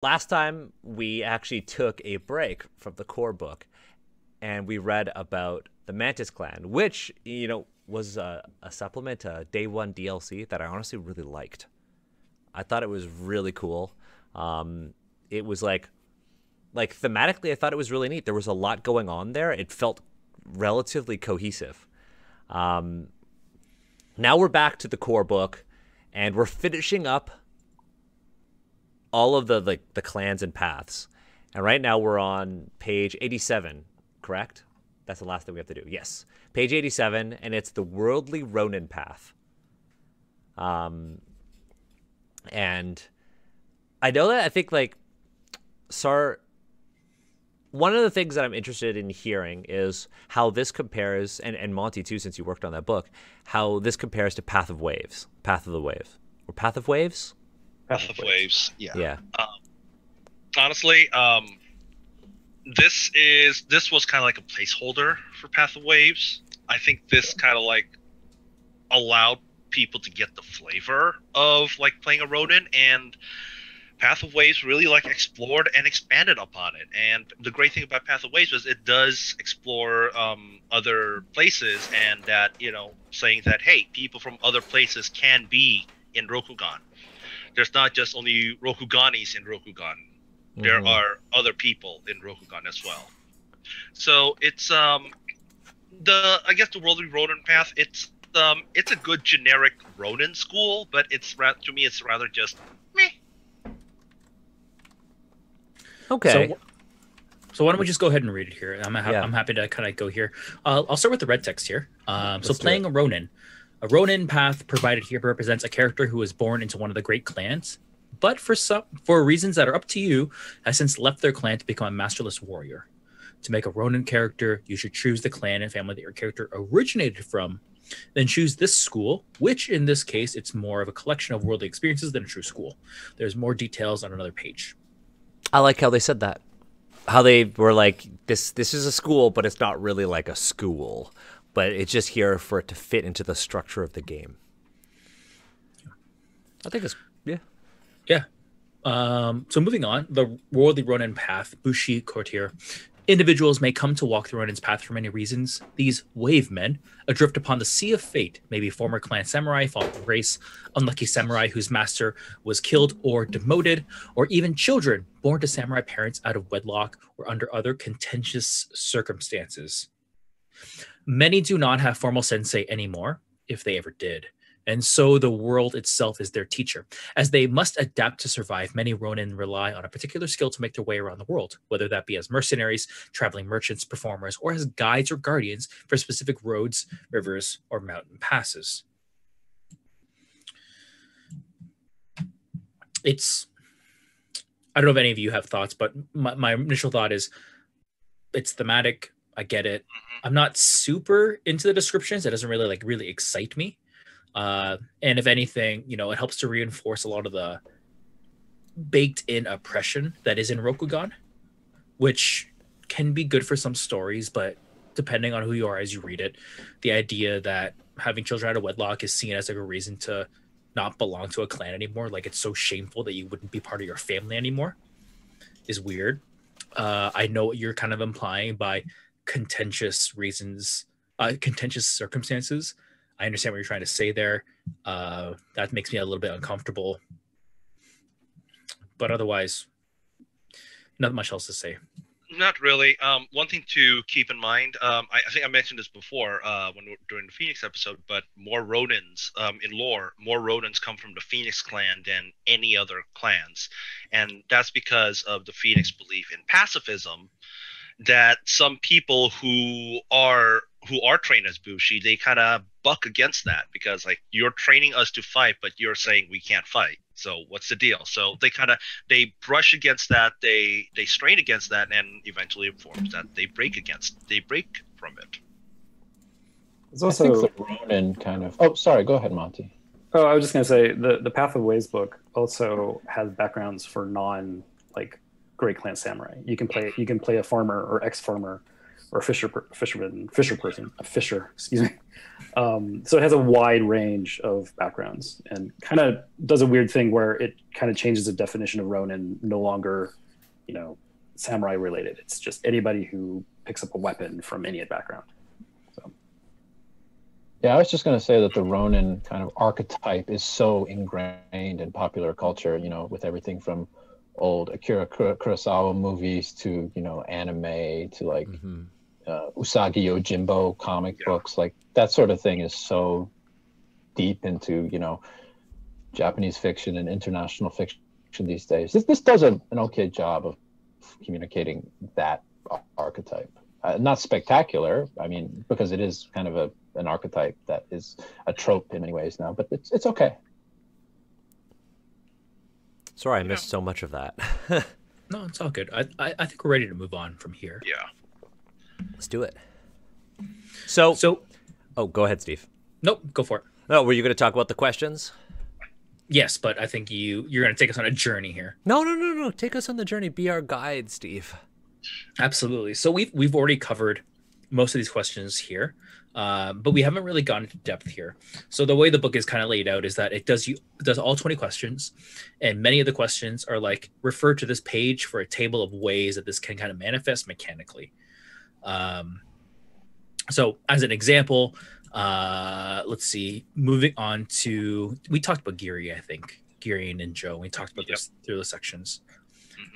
Last time we actually took a break from the core book and we read about the Mantis Clan, which, was a supplement to day one DLC that I honestly really liked. I thought it was really cool. It was like thematically, I thought it was really neat. There was a lot going on there. It felt relatively cohesive. Um, Now we're back to the core book, and we're finishing up all of the clans and paths. And right now we're on page 87, correct? That's the last thing we have to do. Yes, page 87, and it's the worldly Ronin path. And I know that I think Sar. One of the things that I'm interested in hearing is how this compares, and Monty too, since you worked on that book, how this compares to Path of Waves, Path of the Wave, or Path of Waves. Path of Waves. Yeah. Yeah. Honestly, this was kind of like a placeholder for Path of Waves. I think this kind of like allowed people to get the flavor of like playing a Ronin, and Path of Waves really like explored and expanded upon it. And the great thing about Path of Waves is it does explore other places, and that saying that hey, people from other places can be in Rokugan. There's not just only Rokuganis in Rokugan. There are other people in Rokugan as well. So it's I guess the Worldly Ronin path. It's a good generic Ronin school, but to me it's rather just meh. Okay. So why don't we just go ahead and read it here? I'm happy to kind of go here. I'll start with the red text here. So playing a Ronin. A Ronin path provided here represents a character who was born into one of the great clans, but for reasons that are up to you, has since left their clan to become a masterless warrior. To make a Ronin character, you should choose the clan and family that your character originated from, then choose this school, which in this case, it's more of a collection of worldly experiences than a true school. There's more details on another page. I like how they said that. How they were like, this is a school, but it's not really like a school. But it's just here for it to fit into the structure of the game. I think it's, yeah. Yeah. So moving on, the Worldly Ronin path, Bushi Courtier. Individuals may come to walk the Ronin's path for many reasons. These wave men, adrift upon the sea of fate, may be former clan samurai, fallen from grace, unlucky samurai whose master was killed or demoted, or even children born to samurai parents out of wedlock or under other contentious circumstances. Many do not have formal sensei anymore, if they ever did. And so the world itself is their teacher. As they must adapt to survive, many Ronin rely on a particular skill to make their way around the world, whether that be as mercenaries, traveling merchants, performers, or as guides or guardians for specific roads, rivers, or mountain passes. I don't know if any of you have thoughts, but my initial thought is it's thematic. I get it. I'm not super into the descriptions. It doesn't really excite me. And if anything, it helps to reinforce a lot of the baked in oppression that is in Rokugan, which can be good for some stories, but depending on who you are as you read it, the idea that having children out of wedlock is seen as like a reason to not belong to a clan anymore, like it's so shameful that you wouldn't be part of your family anymore, is weird. I know what you're kind of implying by contentious reasons, contentious circumstances. I understand what you're trying to say there. That makes me a little bit uncomfortable. But otherwise, not much else to say. Not really. One thing to keep in mind, I think I mentioned this before during the Phoenix episode, but more Ronins in lore, more Ronins come from the Phoenix clan than any other clans. And that's because of the Phoenix belief in pacifism, that some people who are trained as Bushi, they kind of buck against that because like you're training us to fight, but you're saying we can't fight. So what's the deal? So they brush against that, they strain against that, and eventually it forms that they break from it. It's also I think the Ronin kind of. Oh, sorry. Go ahead, Monty. Oh, I was just going to say the Path of Ways book also has backgrounds for Great Clan Samurai. You can play a farmer or ex-farmer or a fisher person, a fisher, excuse me. So it has a wide range of backgrounds and kind of does a weird thing where it kind of changes the definition of Ronin, no longer, samurai related. It's just anybody who picks up a weapon from any background. So. Yeah, I was just going to say that the Ronin kind of archetype is so ingrained in popular culture, with everything from old Akira Kurosawa movies to, anime to like Usagi Yojimbo comic books. Like that sort of thing is so deep into, Japanese fiction and international fiction these days. This does an okay job of communicating that archetype. Not spectacular, because it is kind of an archetype that is a trope in many ways now, but it's okay. Sorry, I missed so much of that. No, it's all good. I think we're ready to move on from here. Yeah. Let's do it. So, oh, go ahead, Steve. Nope, go for it. No, were you going to talk about the questions? Yes, but I think you're going to take us on a journey here. No. Take us on the journey. Be our guide, Steve. Absolutely. So we've already covered most of these questions here, but we haven't really gone into depth here. So the way the book is kind of laid out is that it does all 20 questions, and many of the questions are like refer to this page for a table of ways that this can kind of manifest mechanically. So as an example, let's see, moving on to, we talked about Giri, I think, Giri and Ninjo. We talked about this through the sections.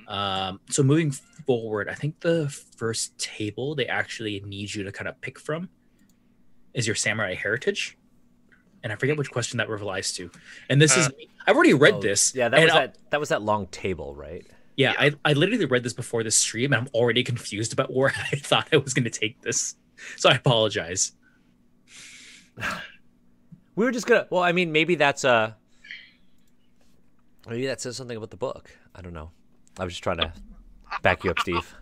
So moving forward, I think the first table they actually need you to kind of pick from is your samurai heritage. And I forget which question that relies to. And this is, I've already read this. Yeah, that was that long table, right? Yeah, I literally read this before the stream, and I'm already confused about where I thought I was going to take this. So I apologize. We were just gonna. Well, maybe that says something about the book. I don't know. I was just trying to back you up, Steve.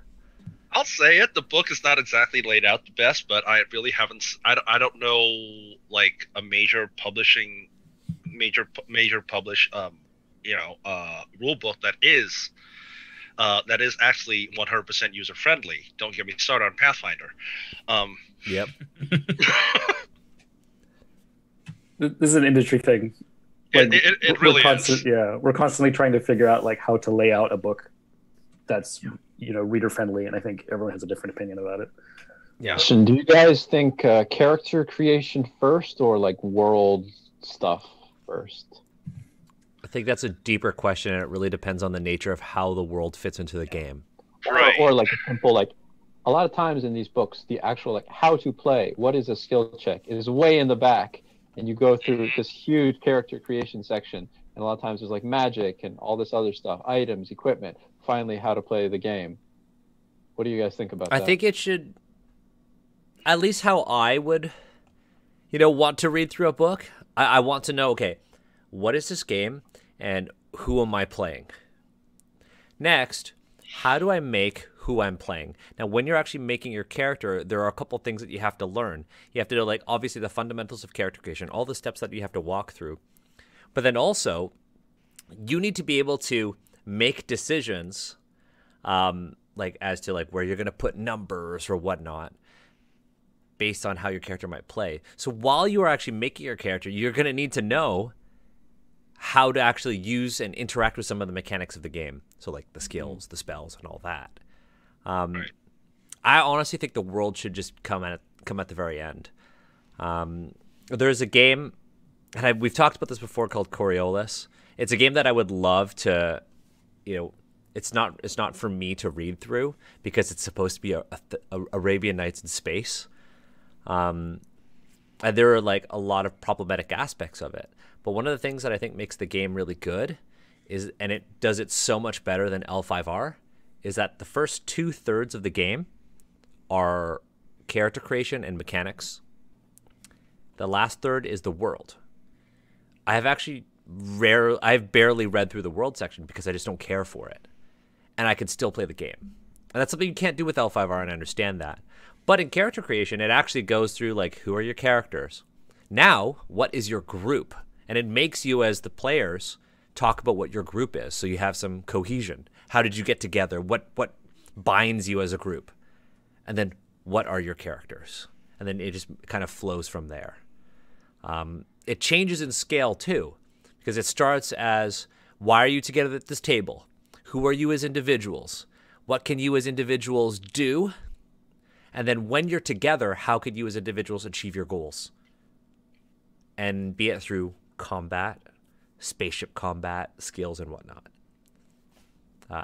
I'll say it. The book is not exactly laid out the best, but I really haven't. I don't know like a major published rule book that is actually 100% user friendly. Don't get me started on Pathfinder. Yep. This is an industry thing. Like, it really is. Yeah, we're constantly trying to figure out like how to lay out a book that's reader friendly, and I think everyone has a different opinion about it. Yeah. So do you guys think character creation first or like world stuff first? I think that's a deeper question, and it really depends on the nature of how the world fits into the game. Right. Or like a simple a lot of times in these books, the actual how to play, what is a skill check, is way in the back. And you go through this huge character creation section, and a lot of times there's like magic and all this other stuff, items, equipment, finally how to play the game. What do you guys think about that? I think it should, at least how I would, want to read through a book. I want to know, okay, what is this game and who am I playing? Next, how do I make who I'm playing? Now, when you're actually making your character, there are a couple things that you have to learn. You have to know, like, obviously the fundamentals of character creation, all the steps that you have to walk through. But then also, you need to be able to make decisions, like as to like where you're going to put numbers or whatnot, based on how your character might play. So while you are actually making your character, you're going to need to know how to actually use and interact with some of the mechanics of the game. So like the skills, the spells, and all that. Right. I honestly think the world should just come at the very end. There's a game, and we've talked about this before, called Coriolis. It's a game that I would love to, it's not for me to read through because it's supposed to be a Arabian Nights in space. And there are like a lot of problematic aspects of it. But one of the things that I think makes the game really good is, and it does it so much better than L5R, is that the first 2/3 of the game are character creation and mechanics. The last third is the world. I've barely read through the world section because I just don't care for it. And I can still play the game. And that's something you can't do with L5R, and I understand that. But in character creation, it actually goes through, like, who are your characters? Now, what is your group? And it makes you, as the players, talk about what your group is, so you have some cohesion. How did you get together? What binds you as a group? And then what are your characters? And then it just kind of flows from there. It changes in scale too, because it starts as, why are you together at this table? Who are you as individuals? What can you as individuals do? And then when you're together, how could you as individuals achieve your goals? And be it through combat, spaceship combat, skills, and whatnot.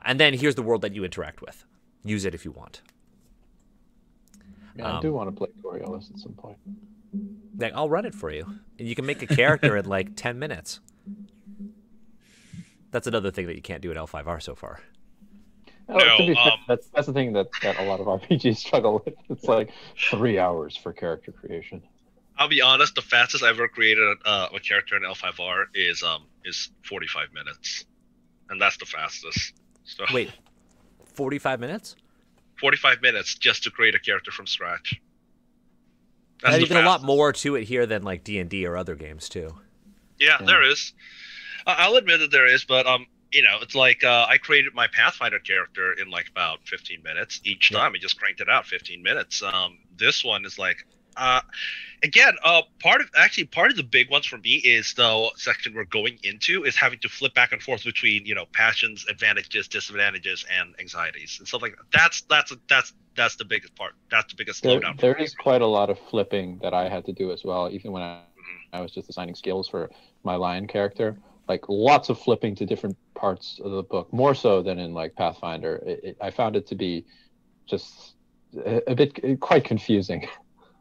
And then here's the world that you interact with. Use it if you want. Yeah, I do want to play Perilous at some point. Like, I'll run it for you. And you can make a character in like 10 minutes. That's another thing that you can't do in L5R so far. Oh, to be fair, that's the thing that a lot of RPGs struggle with. It's like 3 hours for character creation. I'll be honest, the fastest I ever created a character in L5R is 45 minutes. And that's the fastest. So Wait, 45 minutes? 45 minutes just to create a character from scratch. That's There's the even a lot fastest. more to it here than like D&D or other games too. Yeah, there is. I'll admit that there is, but it's like I created my Pathfinder character in like about 15 minutes each time. I just cranked it out 15 minutes. This one is like, again, part of the big ones for me is the section we're going into is having to flip back and forth between passions, advantages, disadvantages, and anxieties and stuff like that. That's the biggest part. That's the biggest slowdown. There is quite a lot of flipping that I had to do as well, even when I was just assigning skills for my lion character. Like lots of flipping to different parts of the book, more so than in like Pathfinder. I found it to be just a bit quite confusing.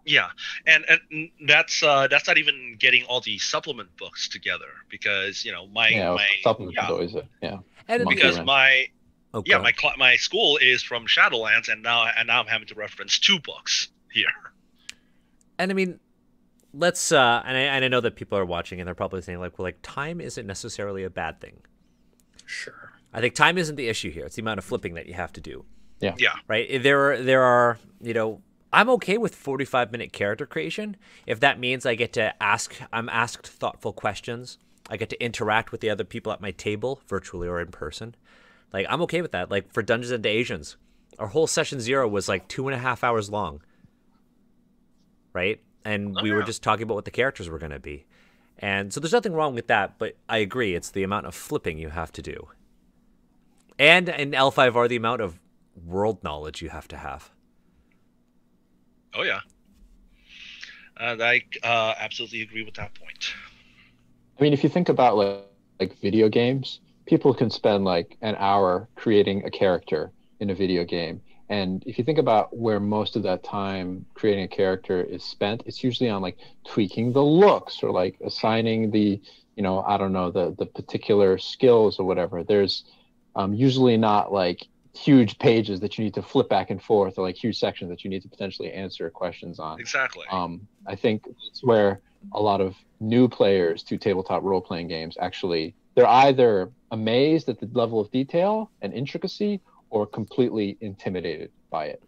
Yeah, and that's not even getting all the supplement books together because my supplement always And because my Okay. my school is from Shadowlands, and now I'm having to reference 2 books here. And I mean, let's and I know that people are watching and they're probably saying like time isn't necessarily a bad thing. Sure. I think time isn't the issue here. It's the amount of flipping that you have to do. Yeah. Right? There are, I'm okay with 45-minute character creation if that means I'm asked thoughtful questions. I get to interact with the other people at my table, virtually or in person. Like, I'm okay with that. Like, for Dungeons and Asians, our whole session 0 was like 2.5 hours long. Right? And we were just talking about what the characters were going to be. And so there's nothing wrong with that, but I agree. It's the amount of flipping you have to do. And in L5R, the amount of world knowledge you have to have. Oh, yeah. I absolutely agree with that point. I mean, if you think about like video games, people can spend like an hour creating a character in a video game. And if you think about where most of that time creating a character is spent, it's usually on like tweaking the looks or like assigning the, I don't know, the particular skills or whatever. There's usually not like huge pages that you need to flip back and forth or like huge sections that you need to potentially answer questions on. Exactly. I think it's where a lot of new players to tabletop role-playing games they're either amazed at the level of detail and intricacy or completely intimidated by it.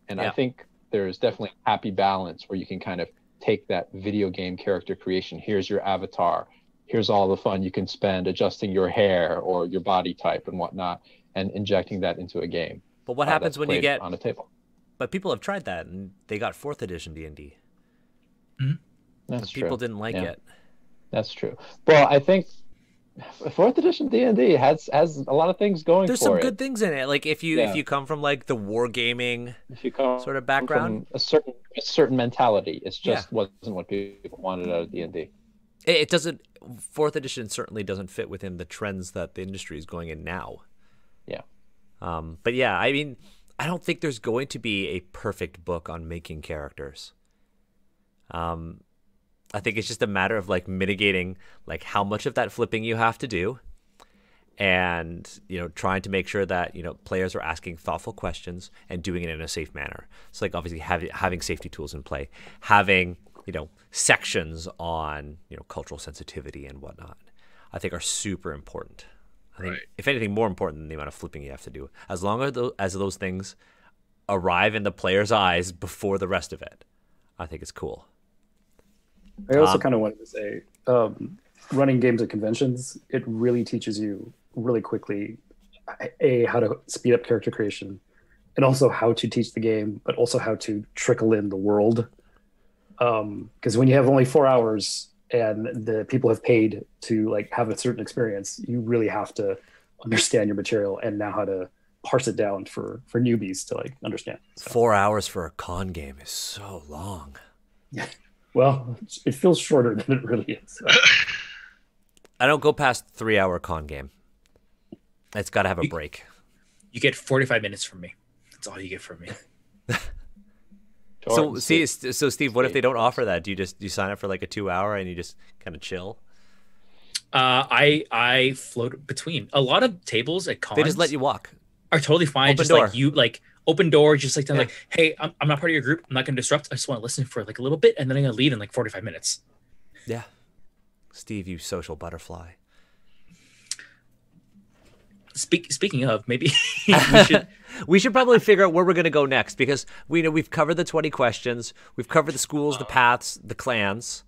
And I think there's definitely a happy balance where you can kind of take that video game character creation. Here's your avatar. Here's all the fun you can spend adjusting your hair or your body type and whatnot and injecting that into a game. But what happens when you get on a table? But people have tried that and they got 4th edition D&D. Mm-hmm. That's true. People didn't like it. That's true. Well, I think 4th edition D&D has a lot of things going There's for some it. good things in it. Like if you come from like the wargaming sort of background, from a certain mentality, it just wasn't what people wanted out of D&D. It doesn't. 4th edition certainly doesn't fit within the trends that the industry is going in now. Yeah. But yeah, I mean, I don't think there's going to be a perfect book on making characters. I think it's just a matter of like mitigating like how much of that flipping you have to do, and trying to make sure that players are asking thoughtful questions and doing it in a safe manner. So like obviously having safety tools in play, having sections on cultural sensitivity and whatnot, I think are super important. I think if anything more important than the amount of flipping you have to do, as long as those things arrive in the player's eyes before the rest of it, I think it's cool. I also kind of wanted to say, running games at conventions, it really teaches you really quickly, how to speed up character creation, and also how to teach the game, but also how to trickle in the world. Because when you have only 4 hours and the people have paid to like have a certain experience, you really have to understand your material and know how to parse it down for newbies to like understand. So, 4 hours for a con game is so long. well, it feels shorter than it really is. So. I don't go past 3 hour con game. It's got to have a break. You get 45 minutes from me. That's all you get from me. So Steve, what if they don't offer that? Do you sign up for like a 2 hour and you just kind of chill? I float between a lot of tables at cons. They just let you walk. Are totally fine. Open just door. like you like open door, just like like, hey, I'm not part of your group. I'm not going to disrupt. I just want to listen for like a little bit, and then I'm going to leave in like 45 minutes. Yeah, Steve, you social butterfly. Speaking of, maybe we should probably figure out where we're going to go next, because we know we've covered the 20 questions, we've covered the schools, the paths, the clans.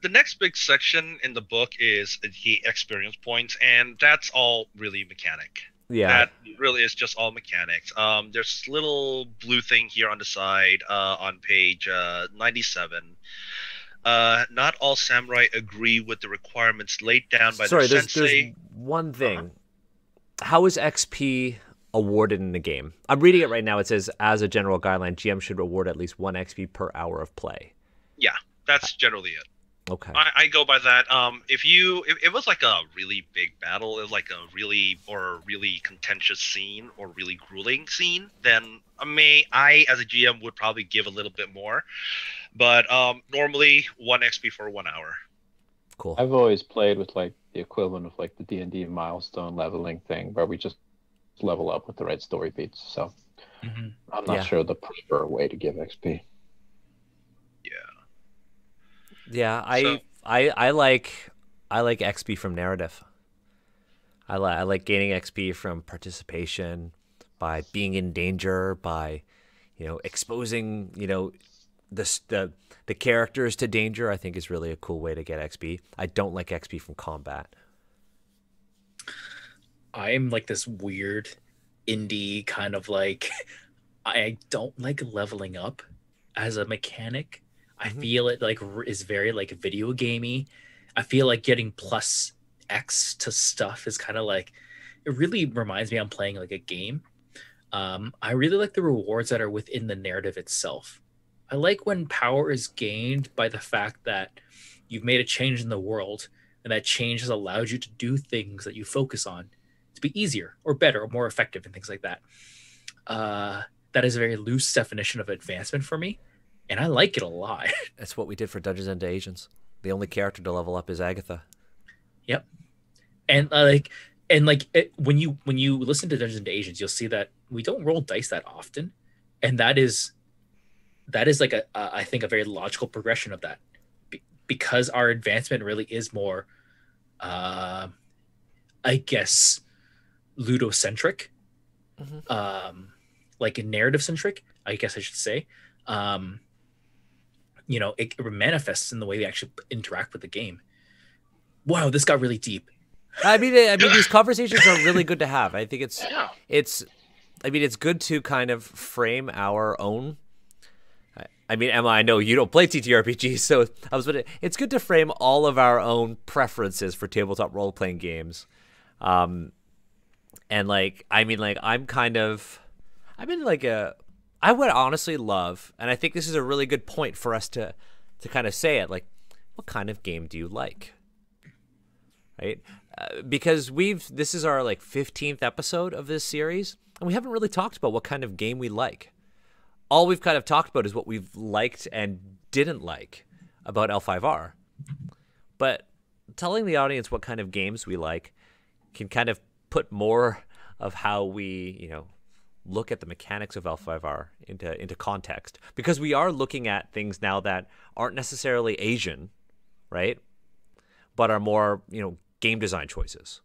The next big section in the book is the experience points, and that's all really mechanic. Yeah, that really is just all mechanics. There's a little blue thing here on the side on page 97. Not all samurai agree with the requirements laid down by their sensei. There's one thing. How is XP awarded in the game? I'm reading it right now. It says, as a general guideline, GM should award at least 1 XP per hour of play. Yeah, that's generally it. Okay. I go by that. If it was like a really big battle, it was like a really contentious scene or really grueling scene, then I as a GM would probably give a little bit more. But normally 1 XP for 1 hour. Cool. I've always played with like the equivalent of like the D&D milestone leveling thing, where we just level up with the right story beats. So I'm not sure the proper way to give XP. Yeah, I like XP from narrative. I like gaining XP from participation, by being in danger, by exposing the characters to danger. I think is really a cool way to get XP. I don't like XP from combat. I'm like this weird indie kind of like I don't like leveling up as a mechanic. I feel it like is very like video gamey. I feel like getting plus X to stuff is kind of like, it really reminds me I'm playing like a game. I really like the rewards that are within the narrative itself. I like when power is gained by the fact that you've made a change in the world, and that change has allowed you to do things that you focus on to be easier or better or more effective and things like that. That is a very loose definition of advancement for me. And I like it a lot. That's what we did for Dungeons and Agents. The only character to level up is Agatha. Yep. And when you listen to Dungeons and Agents, you'll see that we don't roll dice that often, and that is like I think a very logical progression of that, because our advancement really is more, I guess, ludocentric, like narrative centric. I guess I should say. It manifests in the way we actually interact with the game. Wow, this got really deep. I mean, these conversations are really good to have. I think it's good to kind of frame our own. I mean, Emma, I know you don't play TTRPGs, so it's good to frame all of our own preferences for tabletop role-playing games. I would honestly love, and I think this is a really good point for us to kind of say it, like, what kind of game do you like? Right? Because this is our 15th episode of this series, and we haven't really talked about what kind of game we like. All we've kind of talked about is what we've liked and didn't like about L5R. But telling the audience what kind of games we like can kind of put more of how we, look at the mechanics of L5R into context, because we are looking at things now that aren't necessarily Asian, right? But are more, game design choices.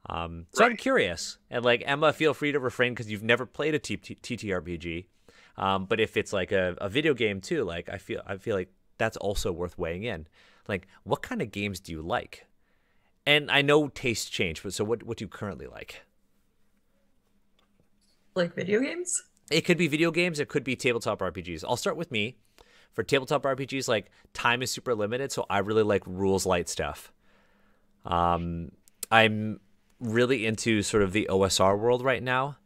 So I'm curious, and Emma, feel free to refrain because you've never played a TTRPG. But if it's like a video game too, I feel like that's also worth weighing in. What kind of games do you like? And I know tastes change, but so what do you currently like? Like video games? It could be video games. It could be tabletop RPGs. I'll start with me. For tabletop RPGs, like time is super limited, so I really like rules light stuff. I'm really into sort of the OSR world right now.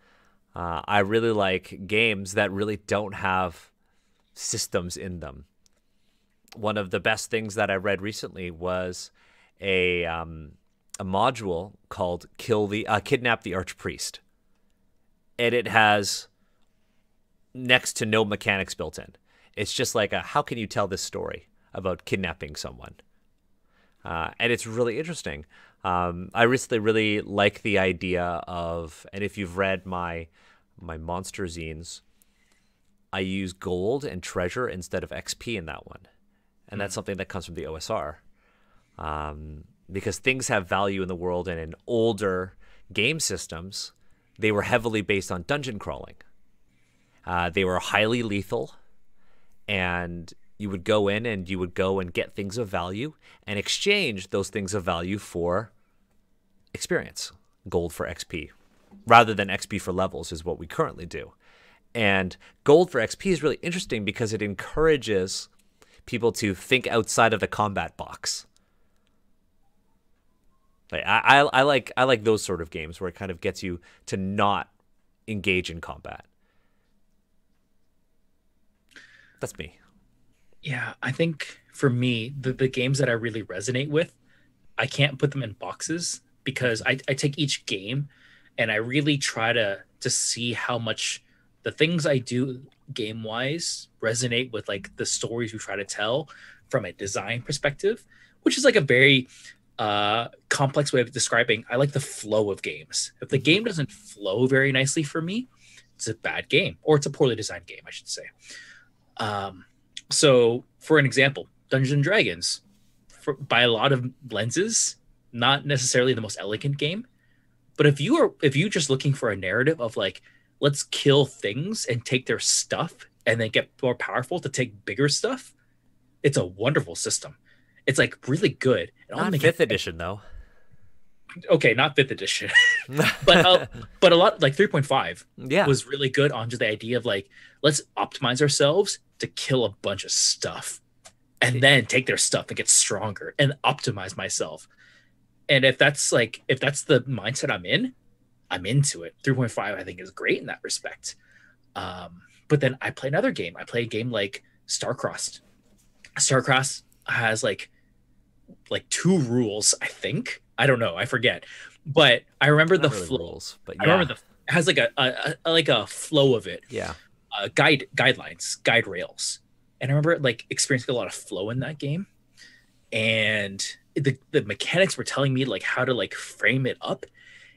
I really like games that really don't have systems in them. One of the best things that I read recently was a module called Kidnap the Archpriest. And it has next to no mechanics built in. It's just like, how can you tell this story about kidnapping someone? And it's really interesting. I recently really like the idea of, and if you've read my monster zines, I use gold and treasure instead of XP in that one. And that's something that comes from the OSR. Because things have value in the world, and in older game systems, they were heavily based on dungeon crawling. They were highly lethal, and you would go in and you would go and get things of value and exchange those things of value for experience, gold for XP, rather than XP for levels is what we currently do. And gold for XP is really interesting because it encourages people to think outside of the combat box. Like, I like those sort of games where it kind of gets you to not engage in combat. That's me. Yeah, I think for me, the games that I really resonate with, I can't put them in boxes because I take each game and I really try to see how much the things I do game wise resonate with like the stories we try to tell from a design perspective, which is like a very complex way of describing. I like the flow of games. If the game doesn't flow very nicely for me, it's a bad game, or it's a poorly designed game, I should say. So for an example, Dungeons and Dragons, by a lot of lenses, not necessarily the most elegant game, but if you're just looking for a narrative of like, let's kill things and take their stuff and then get more powerful to take bigger stuff, it's a wonderful system. It's like really good. Not 5th edition though. Okay, not 5th edition, but a lot like 3.5 was really good on just the idea of like, let's optimize ourselves to kill a bunch of stuff and then take their stuff and get stronger and optimize myself. And if that's the mindset I'm into it. 3.5 I think is great in that respect. But then I play another game. I play a game like Starcrossed. Starcrossed has like 2 rules, I think. I don't know. I forget. But I remember the flow. Rules, but yeah. I remember it has like a flow of it. Yeah. Guidelines, guide rails. And I remember like experiencing a lot of flow in that game. And the mechanics were telling me like how to like frame it up.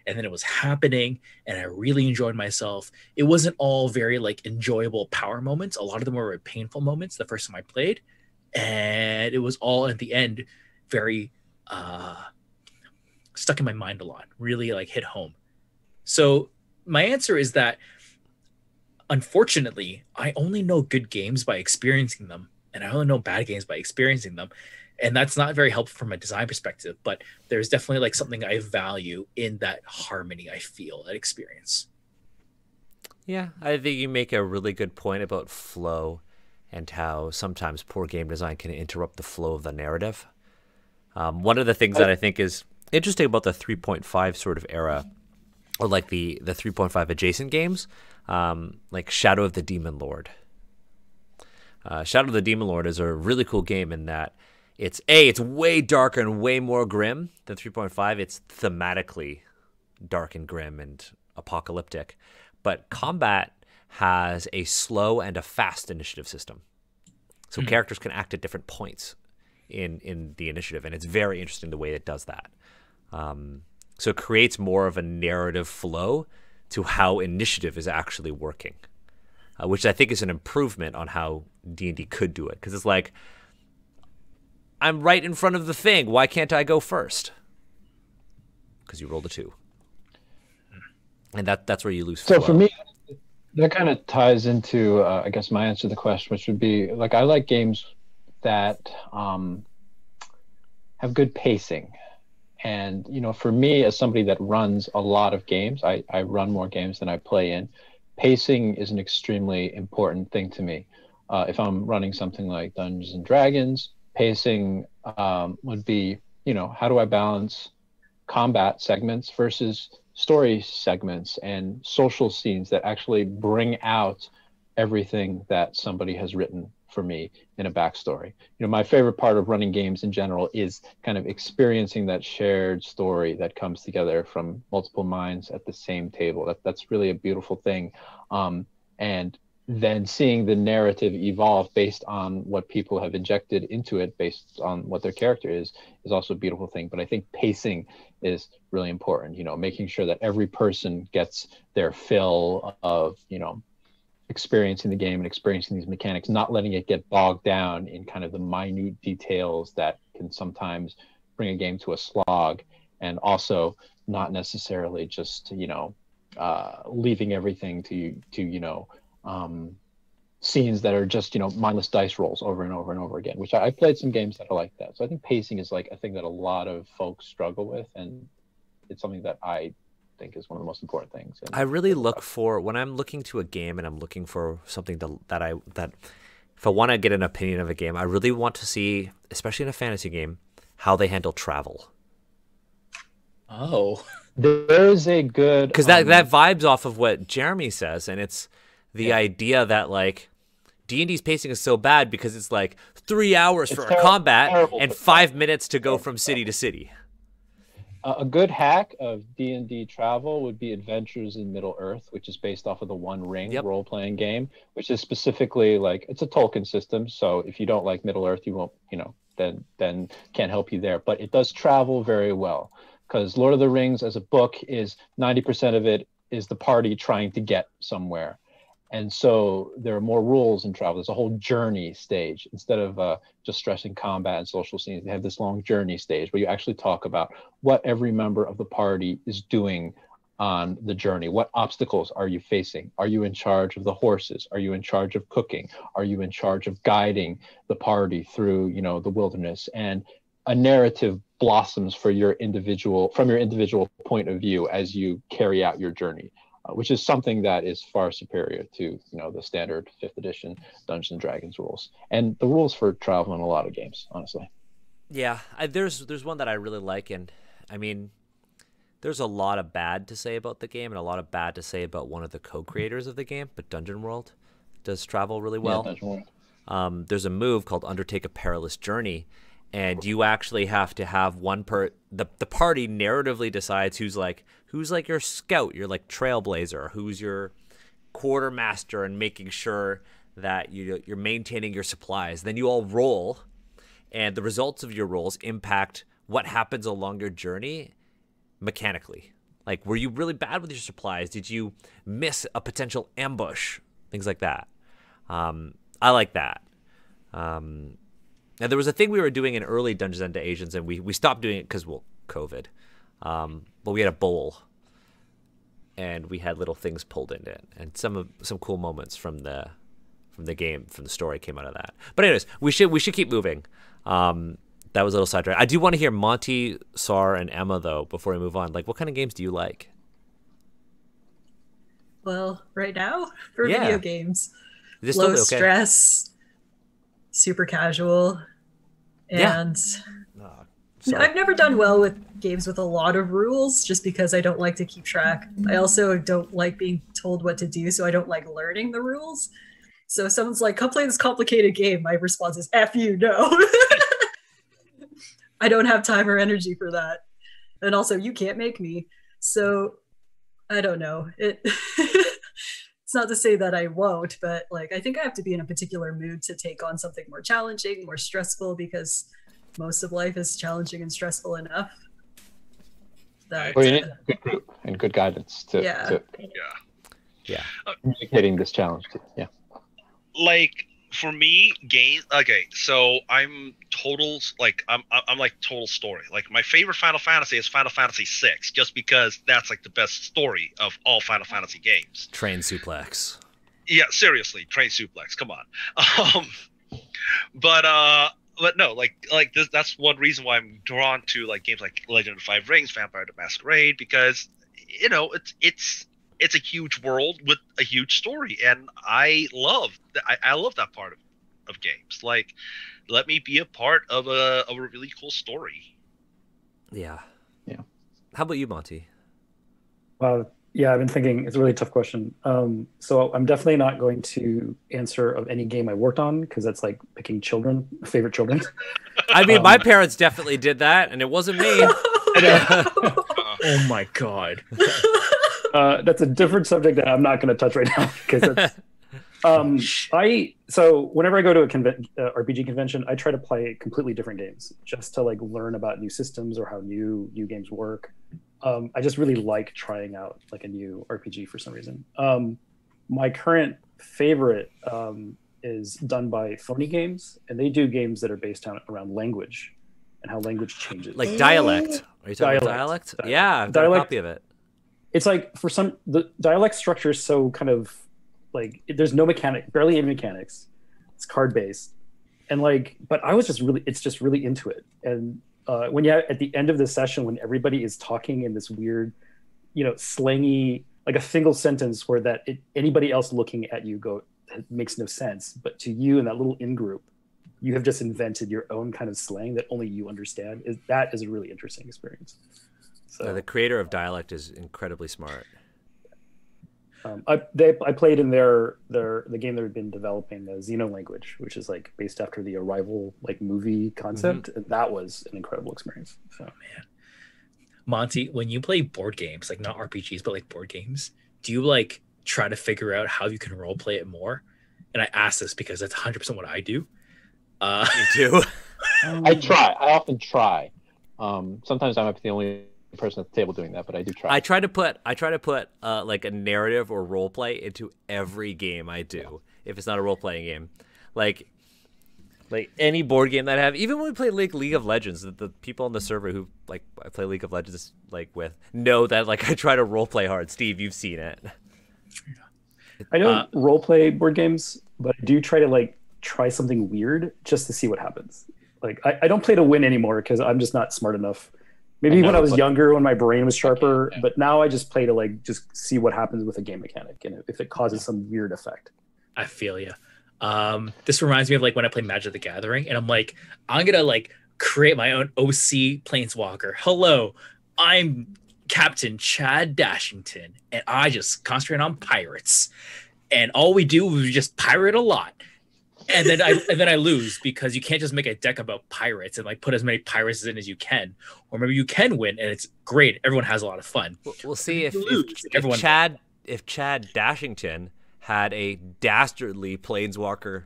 And then it was happening and I really enjoyed myself. It wasn't all very like enjoyable power moments. A lot of them were painful moments the first time I played. And it was all at the end very stuck in my mind a lot, really like hit home. So my answer is that unfortunately, I only know good games by experiencing them, and I only know bad games by experiencing them. And that's not very helpful from a design perspective, but there's definitely like something I value in that harmony I feel, that experience. Yeah, I think you make a really good point about flow and how sometimes poor game design can interrupt the flow of the narrative. One of the things that I think is interesting about the 3.5 sort of era, or like the 3.5 adjacent games, like Shadow of the Demon Lord. Shadow of the Demon Lord is a really cool game in that it's way darker and way more grim than 3.5. It's thematically dark and grim and apocalyptic, but combat has a slow and a fast initiative system. So characters can act at different points in the initiative, and it's very interesting the way it does that. So it creates more of a narrative flow to how initiative is actually working, which I think is an improvement on how D&D could do it. Because it's like, I'm right in front of the thing. Why can't I go first? Because you rolled a 2. And that's where you lose flow. So for me, that kind of ties into, I guess, my answer to the question, which would be, like, I like games that have good pacing. And, you know, for me, as somebody that runs a lot of games, I run more games than I play in. pacing is an extremely important thing to me. If I'm running something like Dungeons and Dragons, pacing would be, how do I balance combat segments versus story segments and social scenes that actually bring out everything that somebody has written for me in a backstory. My favorite part of running games in general is kind of experiencing that shared story that comes together from multiple minds at the same table. That's really a beautiful thing. And then seeing the narrative evolve based on what people have injected into it, based on what their character is also a beautiful thing. But I think pacing is really important, making sure that every person gets their fill of, experiencing the game and experiencing these mechanics, not letting it get bogged down in kind of the minute details that can sometimes bring a game to a slog, and also not necessarily just, leaving everything to scenes that are just, mindless dice rolls over and over and over again, which I played some games that are like that. So I think pacing is like a thing that a lot of folks struggle with, and it's something that I think is one of the most important things. I really look for, when I'm looking to a game and I'm looking for something that if I want to get an opinion of a game, I really want to see, especially in a fantasy game, how they handle travel. Oh, there's a good, because that vibes off of what Jeremy says, and it's the idea that like D&D's pacing is so bad because it's like 3 hours for a combat and 5 minutes to go from city to city. A good hack of D&D travel would be Adventures in Middle-earth, which is based off of the One Ring role-playing game, which is specifically like, it's a Tolkien system. So if you don't like Middle-earth, you won't, then can't help you there. But it does travel very well, because Lord of the Rings as a book is 90% of it is the party trying to get somewhere. And so there are more rules in travel. There's a whole journey stage. Instead of just stressing combat and social scenes, they have this long journey stage where you actually talk about what every member of the party is doing on the journey. What obstacles are you facing? Are you in charge of the horses? Are you in charge of cooking? Are you in charge of guiding the party through, the wilderness? And a narrative blossoms from your individual point of view as you carry out your journey. Which is something that is far superior to, the standard 5th edition Dungeons and Dragons rules, and the rules for travel in a lot of games, honestly. Yeah, there's one that I really like, and I mean, there's a lot of bad to say about the game and a lot of bad to say about one of the co-creators of the game, but Dungeon World does travel really well. Yeah, Dungeon World. There's a move called Undertake a Perilous Journey, and you actually have to have the party narratively decides who's like your scout, your like trailblazer, who's your quartermaster, and making sure that you're maintaining your supplies. Then you all roll, and the results of your rolls impact what happens along your journey mechanically. Like, were you really bad with your supplies? Did you miss a potential ambush? Things like that. I like that. Now, there was a thing we were doing in early Dungeons and Asians, and we stopped doing it because, COVID. But we had a bowl, and we had little things pulled in it, and some cool moments from the game, from the story came out of that. But anyways, we should keep moving. That was a little sidetrack. I do want to hear Monty, Sar, and Emma though before we move on. Like, what kind of games do you like? Well, right now for video games, low stress, super casual, and I've never done well with games with a lot of rules just because I don't like to keep track. I also don't like being told what to do, so I don't like learning the rules. So if someone's like, come play this complicated game, my response is, F you, no. I don't have time or energy for that. And also, you can't make me. So I don't know. It's not to say that I won't, but like, I think I have to be in a particular mood to take on something more challenging, more stressful, because most of life is challenging and stressful enough. That, you need a good group and good guidance to communicating this challenge to. Yeah. Like for me, games. Okay, so I'm total total story. Like my favorite Final Fantasy is Final Fantasy VI, just because that's like the best story of all Final Fantasy games. Train suplex. Yeah, seriously, train suplex. Come on. But no, like this, that's one reason why I'm drawn to like games like Legend of the Five Rings, Vampire the Masquerade, because it's it's a huge world with a huge story, and I love that part of games. Like, let me be a part of a really cool story. Yeah. Yeah. How about you, Monty? Yeah, I've been thinking. It's a really tough question. So I'm definitely not going to answer of any game I worked on, because that's like picking favorite children. I mean, my parents definitely did that, and it wasn't me. Oh my god. That's a different subject that I'm not going to touch right now, because so whenever I go to a RPG convention, I try to play completely different games just to like learn about new systems or how new games work. I just really like trying out like a new RPG for some reason. My current favorite is done by Phony Games, and they do games that are based around language and how language changes. Like Dialect. Are you talking about Dialect? Yeah, I've got a copy of it. It's like the Dialect structure is so kind of like, there's no barely any mechanics. It's card based, and like, but I was just really into it. And when at the end of the session, when everybody is talking in this weird, slangy, like a single sentence where anybody else looking at you it makes no sense, but to you in that little in group, you have just invented your own kind of slang that only you understand. That is a really interesting experience. So the creator of Dialect is incredibly smart. I played in the game they've been developing, Xenolanguage, which is like based after the Arrival like movie concept. And that was an incredible experience. So Man, Monty, when you play board games, like not RPGs, but like board games, do you like try to figure out how you can role play it more? And I ask this because that's 100% what I do. Me too. I try. I often try. Sometimes I'm the only person at the table doing that, but I do try. I try to put like a narrative or role play into every game I do. If it's not a role playing game, like any board game that I have, even when we play League of Legends, the people on the server who like I play League of Legends like with know that like I try to role play hard. Steve, you've seen it. I don't role play board games, but I do try to try something weird just to see what happens. Like I don't play to win anymore because I'm just not smart enough. Maybe when I was younger, when my brain was sharper, but now I just play to just see what happens with a game mechanic and if it causes some weird effect. I feel you. This reminds me of when I play Magic the Gathering, and I'm like, I'm gonna create my own OC Planeswalker. Hello, I'm Captain Chad Dashington, and I just concentrate on pirates. And all we do is we just pirate a lot. And then I lose because you can't just make a deck about pirates and put as many pirates in as you can, or maybe you can win and it's great. Everyone has a lot of fun. We'll see if Chad Dashington had a dastardly planeswalker,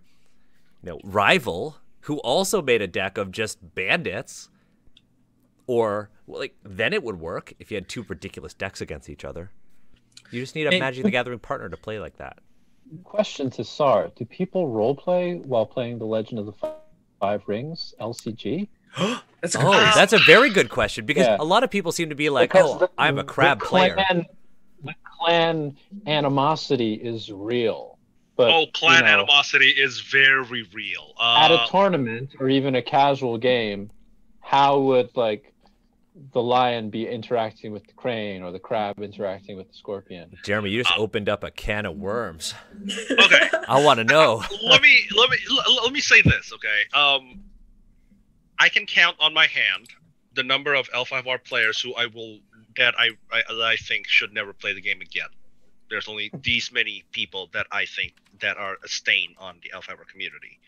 rival who also made a deck of just bandits, or then it would work if you had two ridiculous decks against each other. You just need a Magic the Gathering partner to play like that. Question to Sar: do people role play while playing the Legend of the Five Rings LCG? That's a good question. That's a very good question, because a lot of people seem to be like, I'm a crab player. The clan animosity is real. But, clan animosity is very real. At a tournament or even a casual game, how would the lion be interacting with the crane or the crab interacting with the scorpion? Jeremy, you just opened up a can of worms. Okay, I want to know. Let me say this. Okay, I can count on my hand the number of L5R players who I think should never play the game again. There's only these many people that I think that are a stain on the L5R community.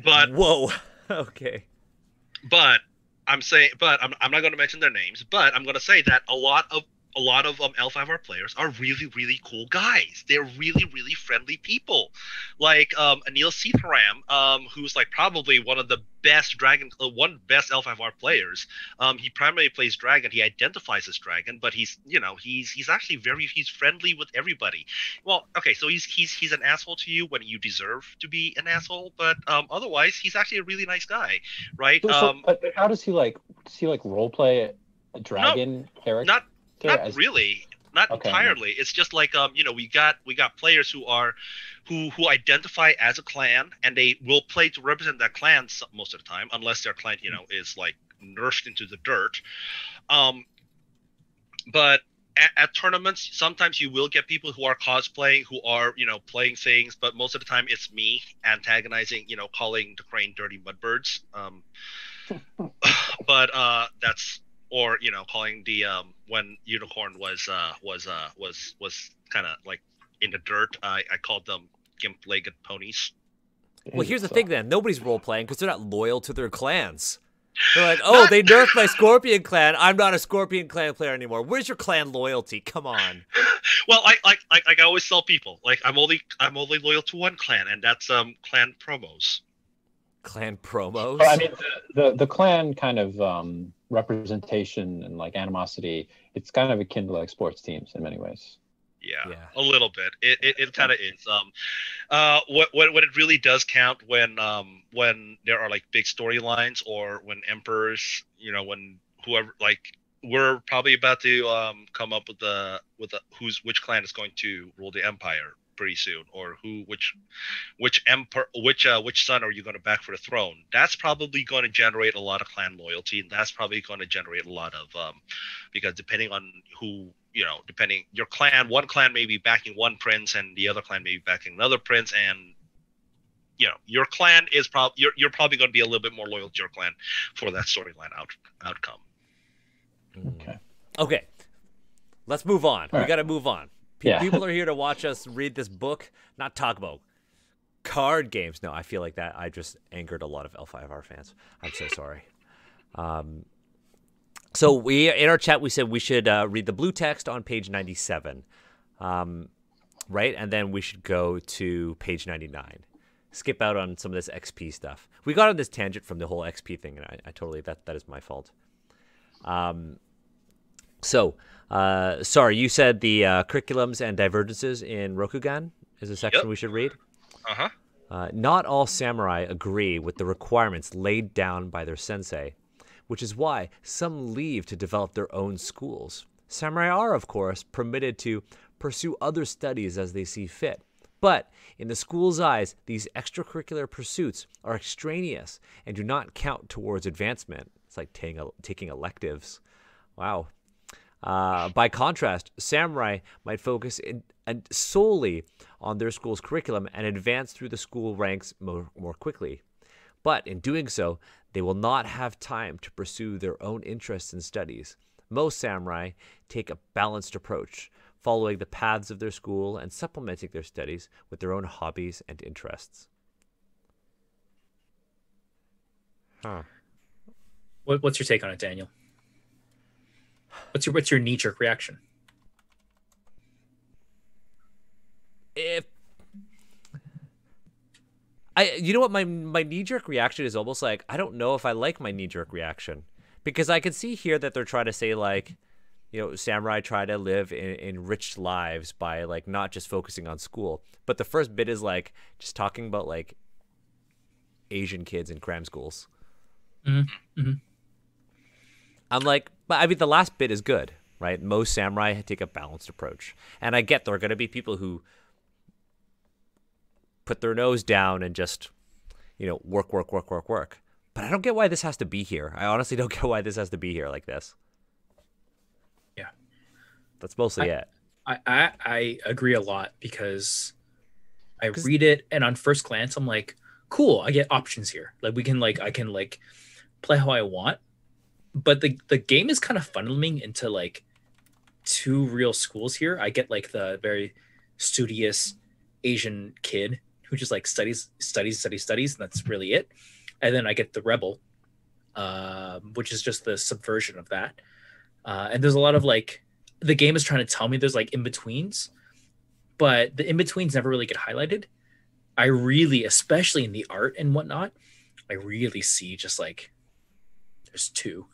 But whoa, okay. But I'm not going to mention their names. But I'm going to say that a lot of L5R players are really, really cool guys. They're really, really friendly people. Like Anil Sitharam, who's probably one of the best best L5R players. He primarily plays dragon. He identifies as dragon, but he's actually he's friendly with everybody. Well, okay, so he's an asshole to you when you deserve to be an asshole, but otherwise he's actually a really nice guy, right? But how does he role play a dragon character? Not really, not entirely. It's just we got players who identify as a clan, and they will play to represent that clan most of the time, unless their clan is nerfed into the dirt. But at tournaments, sometimes you will get people who are cosplaying, who are, playing things, but most of the time it's me antagonizing, calling the crane dirty mudbirds. But that's, or calling the when unicorn was kind of like in the dirt, I called them gimp-legged ponies. Well, here's the thing then. Nobody's role-playing because they're not loyal to their clans. They're like, oh, they nerfed my Scorpion clan. I'm not a Scorpion clan player anymore. Where's your clan loyalty? Come on. Well, I always tell people, like, I'm only loyal to one clan, and that's clan promos. Clan promos? Well, I mean, the clan kind of representation and like animosity, it's kind of akin to like sports teams in many ways. Yeah, a little bit. It kind of is. What it really does count when there are like big storylines, or when emperors, when whoever, like, we're probably about to come up with which clan is going to rule the empire pretty soon, or which son are you going to back for the throne. That's probably going to generate a lot of clan loyalty, and that's probably going to generate a lot of because depending on who, depending your clan, one clan may be backing one prince and the other clan may be backing another prince, and your clan is you're probably going to be a little bit more loyal to your clan for that storyline outcome. Okay, let's move on. All we right. got to move on. Yeah. People are here to watch us read this book, not talk about card games. No, I feel like that I just angered a lot of L5R fans. I'm so sorry. So we, in our chat, we said we should read the blue text on page 97, right? And then we should go to page 99. Skip out on some of this XP stuff. We got on this tangent from the whole XP thing, and I totally, that is my fault. Sorry, you said the curriculums and divergences in Rokugan is a section we should read? Uh-huh. Not all samurai agree with the requirements laid down by their sensei, which is why some leave to develop their own schools. Samurai are, of course, permitted to pursue other studies as they see fit. But in the school's eyes, these extracurricular pursuits are extraneous and do not count towards advancement. It's like taking electives. Wow. By contrast, samurai might focus solely on their school's curriculum and advance through the school ranks more quickly. But in doing so, they will not have time to pursue their own interests and studies. Most samurai take a balanced approach, following the paths of their school and supplementing their studies with their own hobbies and interests. Huh. What's your take on it, Daniel? What's your knee-jerk reaction? You know what, my knee-jerk reaction is almost like, I don't know if I like my knee-jerk reaction, because I can see here that they're trying to say, like, samurai try to live enriched lives by, like, not just focusing on school. But the first bit is, like, just talking about, like, Asian kids in cram schools. Mm-hmm. Mm-hmm. I'm like, but I mean, the last bit is good, right? Most samurai take a balanced approach. And I get there are going to be people who put their nose down and just, work. But I don't get why this has to be here. I honestly don't get why this has to be here like this. Yeah. That's mostly it. I agree a lot, because I read it and on first glance, I'm like, cool, I get options here. Like I can play how I want. But the game is kind of funneling into like two real schools here. I get like the very studious Asian kid who just like studies, and that's really it. And then I get the rebel, which is just the subversion of that. And there's a lot of like, the game is trying to tell me there's like in-betweens, but the in-betweens never really get highlighted. I really, especially in the art and whatnot, I really see just like, there's two.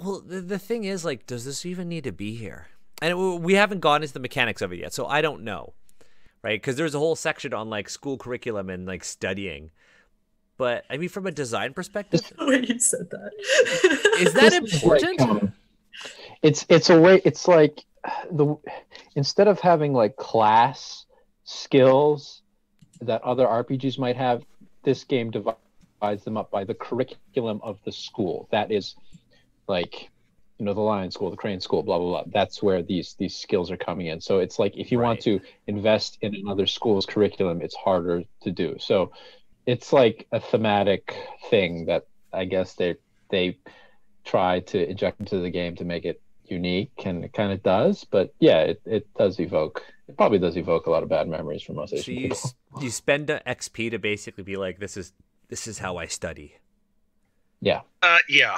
Well, the thing is, like, does this even need to be here? And we haven't gone into the mechanics of it yet, so I don't know, right? Because there's a whole section on, like, school curriculum and, like, studying. But, I mean, from a design perspective... The way you said that. Is that important? Like, it's a way, it's like, instead of having, like, class skills that other RPGs might have, this game divides them up by the curriculum of the school. That is... like the lion school, the crane school, blah blah blah. That's where these skills are coming in. So it's like if you want to invest in another school's curriculum, it's harder to do. So it's like a thematic thing that I guess they try to inject into the game to make it unique, and it kind of does. But yeah, it probably does evoke a lot of bad memories for most Asian people. You spend the XP to basically be like, this is how I study. Yeah. Yeah.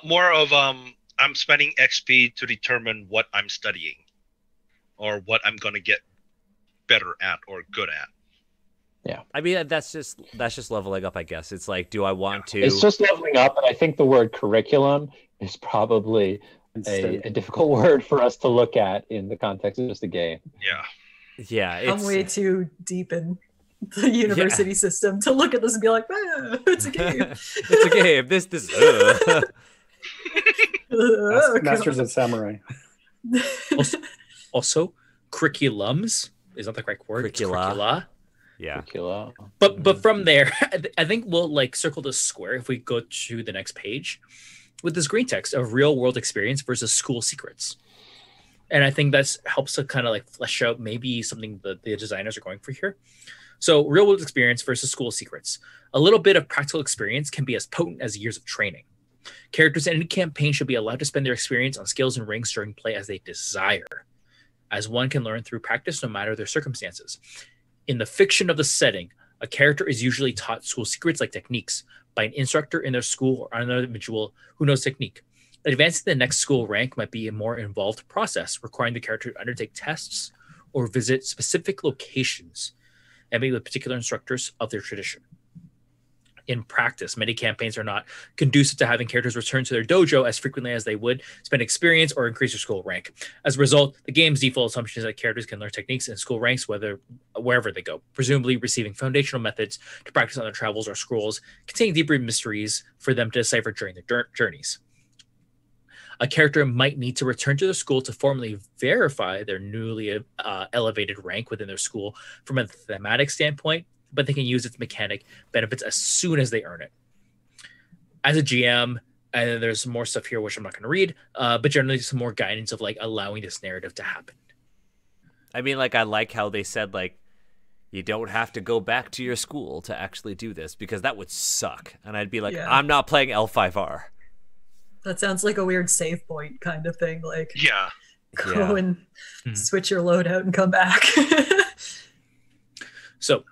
More of I'm spending XP to determine what I'm studying, or what I'm going to get better at or good at. Yeah. I mean, that's just leveling up, I guess. It's like, do I want to? It's just leveling up, and I think the word curriculum is probably a difficult word for us to look at in the context of just a game. Yeah. Yeah. I'm way too deep in the university system to look at this and be like, it's a game. It's a game. This. Masters of Samurai. Also, curriculums is not the correct word. Curricula. Yeah. Curricula. But from there, I think we'll like circle the square if we go to the next page with this green text of real world experience versus school secrets. And I think that helps to kind of like flesh out maybe something that the designers are going for here. So real world experience versus school secrets. A little bit of practical experience can be as potent as years of training. Characters in any campaign should be allowed to spend their experience on skills and ranks during play as they desire, as one can learn through practice no matter their circumstances. In the fiction of the setting, a character is usually taught school secrets like techniques by an instructor in their school or another individual who knows technique. Advancing the next school rank might be a more involved process, requiring the character to undertake tests or visit specific locations and meet with particular instructors of their tradition. In practice, many campaigns are not conducive to having characters return to their dojo as frequently as they would spend experience or increase their school rank. As a result, the game's default assumption is that characters can learn techniques in school ranks wherever they go, presumably receiving foundational methods to practice on their travels or scrolls containing deeper mysteries for them to decipher during their journeys. A character might need to return to their school to formally verify their newly elevated rank within their school from a thematic standpoint, but they can use its mechanic benefits as soon as they earn it. As a GM, and there's more stuff here which I'm not going to read, but generally some more guidance of like allowing this narrative to happen. I mean, like, I like how they said, like, you don't have to go back to your school to actually do this, because that would suck. And I'd be like, I'm not playing L5R. That sounds like a weird save point kind of thing. Like, go and switch your loadout and come back. So,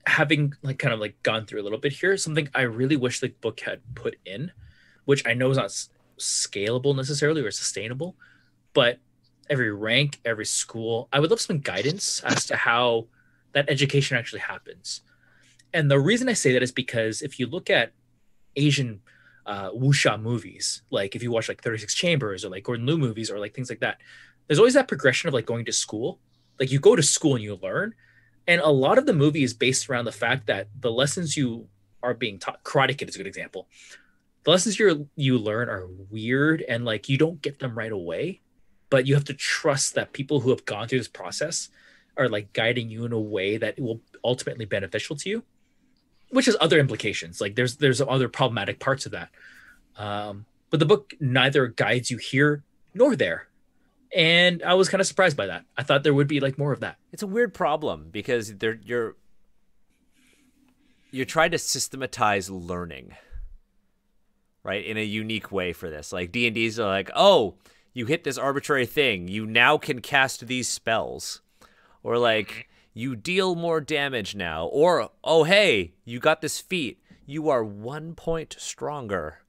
having like kind of like gone through a little bit here, something I really wish the book had put in, which I know is not scalable necessarily or sustainable, but every rank, every school, I would love some guidance as to how that education actually happens. And the reason I say that is because if you look at Asian wuxia movies, like if you watch like 36 Chambers or like Gordon Liu movies or like things like that, there's always that progression of like going to school. Like you go to school and you learn. And a lot of the movie is based around the fact that the lessons you are being taught, Karate Kid is a good example. The lessons you learn are weird and like you don't get them right away, but you have to trust that people who have gone through this process are like guiding you in a way that will ultimately beneficial to you, which has other implications. Like there's other problematic parts of that. But the book neither guides you here nor there. And I was kind of surprised by that. I thought there would be like more of that. It's a weird problem because you're trying to systematize learning, right, in a unique way for this. Like D&D's are like, oh, you hit this arbitrary thing, you now can cast these spells, or like you deal more damage now, or oh hey, you got this feat, you are 1 point stronger.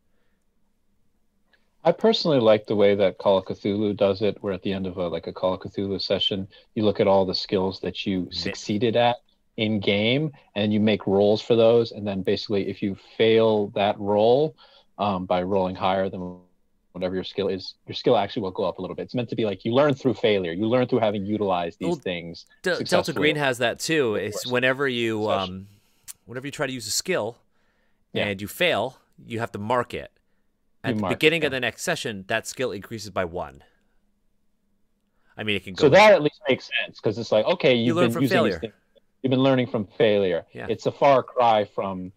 I personally like the way that Call of Cthulhu does it, where at the end of a Call of Cthulhu session, you look at all the skills that you succeeded at in game, and you make rolls for those. And then basically, if you fail that roll by rolling higher than whatever your skill is, your skill actually will go up a little bit. It's meant to be like you learn through failure. You learn through having utilized these things. Delta Green has that too. It's whenever you try to use a skill and you fail, you have to mark it. At the beginning of the next session, that skill increases by 1. I mean, it can go. So that at least makes sense, because it's like, okay, you've learn been from using failure. You've been learning from failure. Yeah. It's a far cry from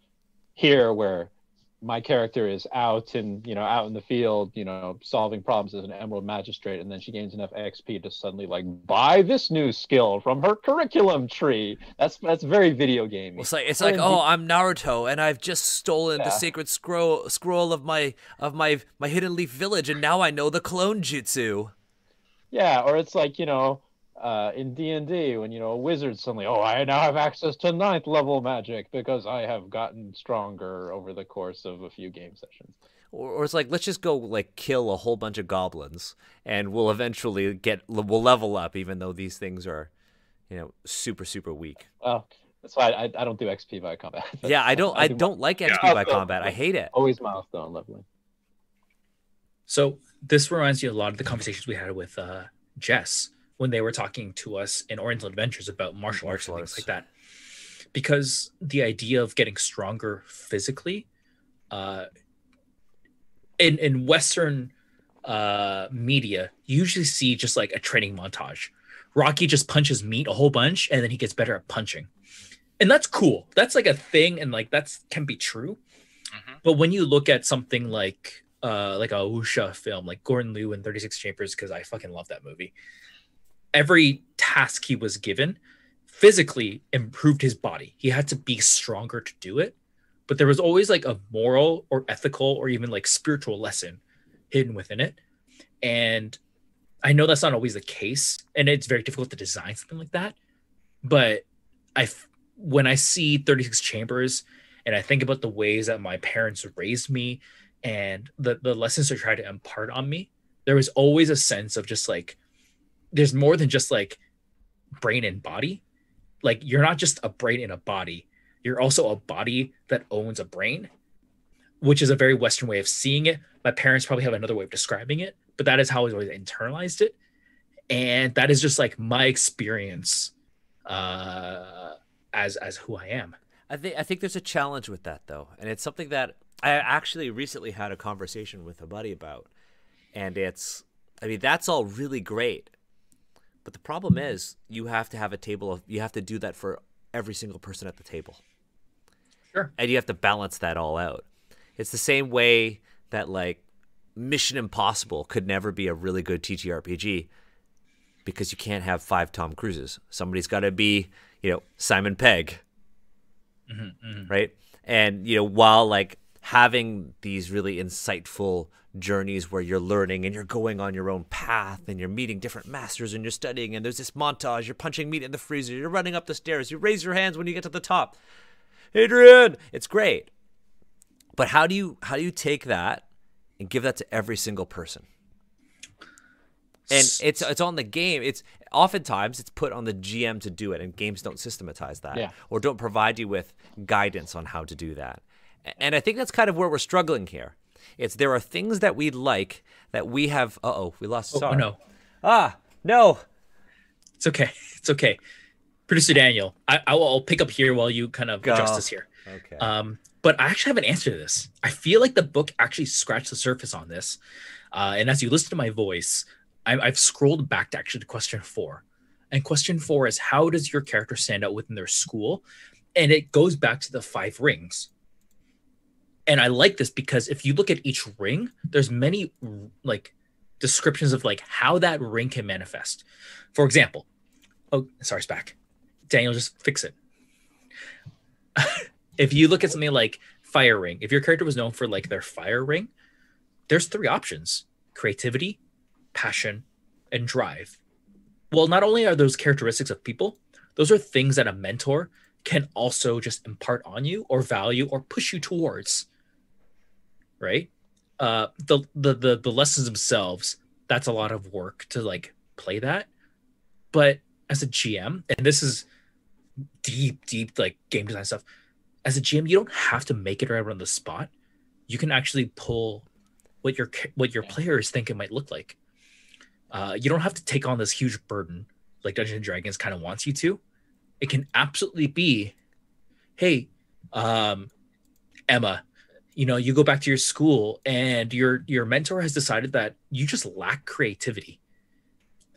here, where my character is out in the field, solving problems as an Emerald Magistrate, and then she gains enough XP to suddenly like buy this new skill from her curriculum tree. That's very video gamey. Well, it's like oh, I'm Naruto and I've just stolen the sacred scroll of my hidden leaf village, and now I know the clone jutsu. Yeah, or it's like, in D&D when, a wizard suddenly, I now have access to 9th level magic because I have gotten stronger over the course of a few game sessions. Or it's like, let's just go like kill a whole bunch of goblins and we'll eventually we'll level up, even though these things are, super, super weak. Well, that's why I don't do XP by combat. Yeah, I don't like XP by combat. I hate it. Always milestone leveling. So this reminds me a lot of the conversations we had with Jess when they were talking to us in Oriental Adventures about martial arts and things like that. Because the idea of getting stronger physically, in Western media, you usually see just like a training montage. Rocky just punches meat a whole bunch and then he gets better at punching. And that's cool. That's like a thing, and like that can be true. Mm-hmm. But when you look at something like a wuxia film, like Gordon Liu in 36 Chambers, because I fucking love that movie. Every task he was given physically improved his body. He had to be stronger to do it. But there was always like a moral or ethical or even like spiritual lesson hidden within it. And I know that's not always the case, and it's very difficult to design something like that. But when I see 36 Chambers and I think about the ways that my parents raised me and the lessons they tried to impart on me, there was always a sense of just like, there's more than just like brain and body. Like, you're not just a brain in a body. You're also a body that owns a brain, which is a very Western way of seeing it. My parents probably have another way of describing it, but that is how I always internalized it. And that is just like my experience as who I am. I think there's a challenge with that, though. And it's something that I actually recently had a conversation with a buddy about. And that's all really great. But the problem is you have to have you have to do that for every single person at the table. Sure. And you have to balance that all out. It's the same way that like Mission Impossible could never be a really good TTRPG because you can't have 5 Tom Cruises. Somebody's got to be, Simon Pegg. Mm-hmm, mm-hmm. Right? And, while like having these really insightful journeys where you're learning and you're going on your own path and you're meeting different masters and you're studying and there's this montage, you're punching meat in the freezer, you're running up the stairs, you raise your hands when you get to the top. Adrian, it's great. But how do you take that and give that to every single person? And it's on the game. It's oftentimes it's put on the GM to do it, and games don't systematize that or don't provide you with guidance on how to do that. And I think that's kind of where we're struggling here. There are things that we like that we have. We lost Star. Oh, no. No. It's okay. It's okay. Producer Daniel, I'll pick up here while you kind of adjust this here. Okay. But I actually have an answer to this. I feel like the book actually scratched the surface on this. And as you listen to my voice, I've scrolled back to actually to question 4. And question 4 is, how does your character stand out within their school? And it goes back to the 5 rings. And I like this because if you look at each ring, there's many like descriptions of like how that ring can manifest. For example, it's back. Daniel, just fix it. If you look at something like fire ring, if your character was known for like their fire ring, there's 3 options: creativity, passion, and drive. Well, not only are those characteristics of people, those are things that a mentor can also just impart on you or value or push you towards. Right? The lessons themselves, that's a lot of work to like play that. But as a GM, and this is deep like game design stuff, as a GM, you don't have to make it right on the spot. You can actually pull what your players think it might look like. You don't have to take on this huge burden like Dungeons and Dragons kind of wants you to. It can absolutely be, hey, Emma, you go back to your school and your mentor has decided that you just lack creativity.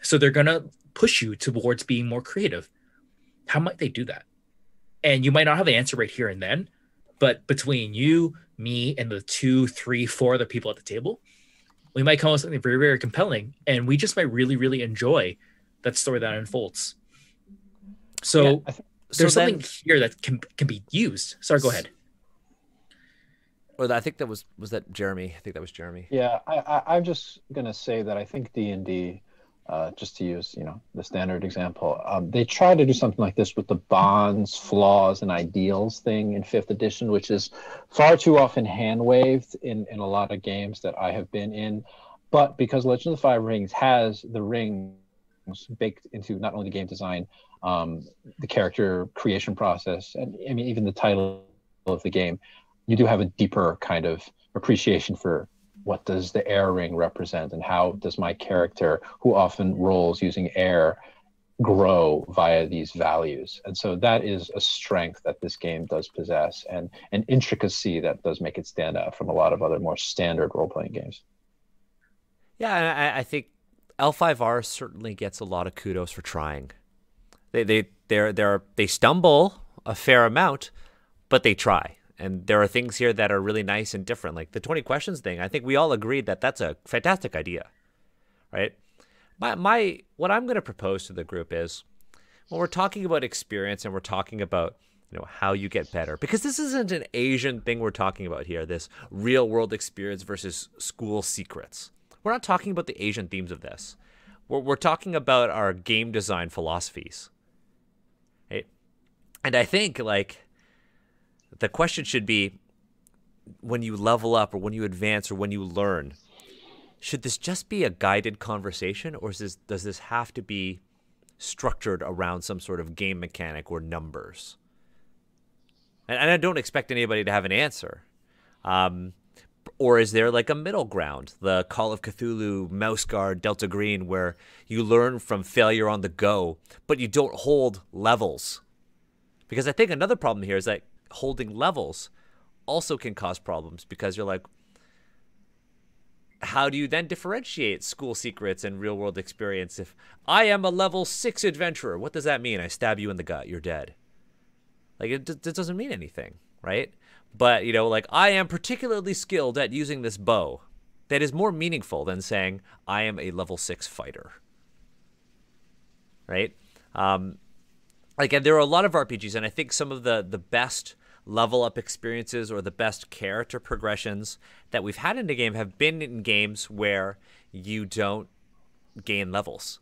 So they're going to push you towards being more creative. How might they do that? And you might not have the answer right here and then, But between you, me, and the 2, 3, 4 other people at the table, we might come up with something very, very compelling, and we just might really, really enjoy that story that unfolds. So there's something here that can be used. Sorry, go ahead. Or I think that was that Jeremy. I think that was Jeremy. Yeah, I'm just gonna say that I think D&D, just to use the standard example, they try to do something like this with the bonds, flaws, and ideals thing in 5th edition, which is far too often hand waved in a lot of games that I have been in. But because Legend of the Five Rings has the rings baked into not only the game design, the character creation process, and I mean even the title of the game, you do have a deeper kind of appreciation for what does the air ring represent and how does my character, who often rolls using air, grow via these values. And so that is a strength that this game does possess, and an intricacy that does make it stand out from a lot of other more standard role-playing games. Yeah, and I think L5R certainly gets a lot of kudos for trying. They stumble a fair amount, but they try. And there are things here that are really nice and different. Like the 20 questions thing, I think we all agreed that that's a fantastic idea, right? What I'm going to propose to the group is, when we're talking about experience and we're talking about how you get better, because this isn't an Asian thing we're talking about here, this real world experience versus school secrets. We're not talking about the Asian themes of this. We're talking about our game design philosophies, right? And I think the question should be, when you level up or when you advance or when you learn, should this just be a guided conversation, or does this have to be structured around some sort of game mechanic or numbers? And I don't expect anybody to have an answer. Or is there like a middle ground, the Call of Cthulhu, Mouse Guard, Delta Green, where you learn from failure on the go, but you don't hold levels? Because I think another problem here is that holding levels also can cause problems, because you're like, how do you then differentiate school secrets and real world experience? If I am a level 6 adventurer, what does that mean? I stab you in the gut, you're dead. Like it doesn't mean anything, right? But I am particularly skilled at using this bow. That is more meaningful than saying I am a level 6 fighter, right? And there are a lot of RPGs, and I think some of the best level up experiences or the best character progressions that we've had in the game have been in games where you don't gain levels.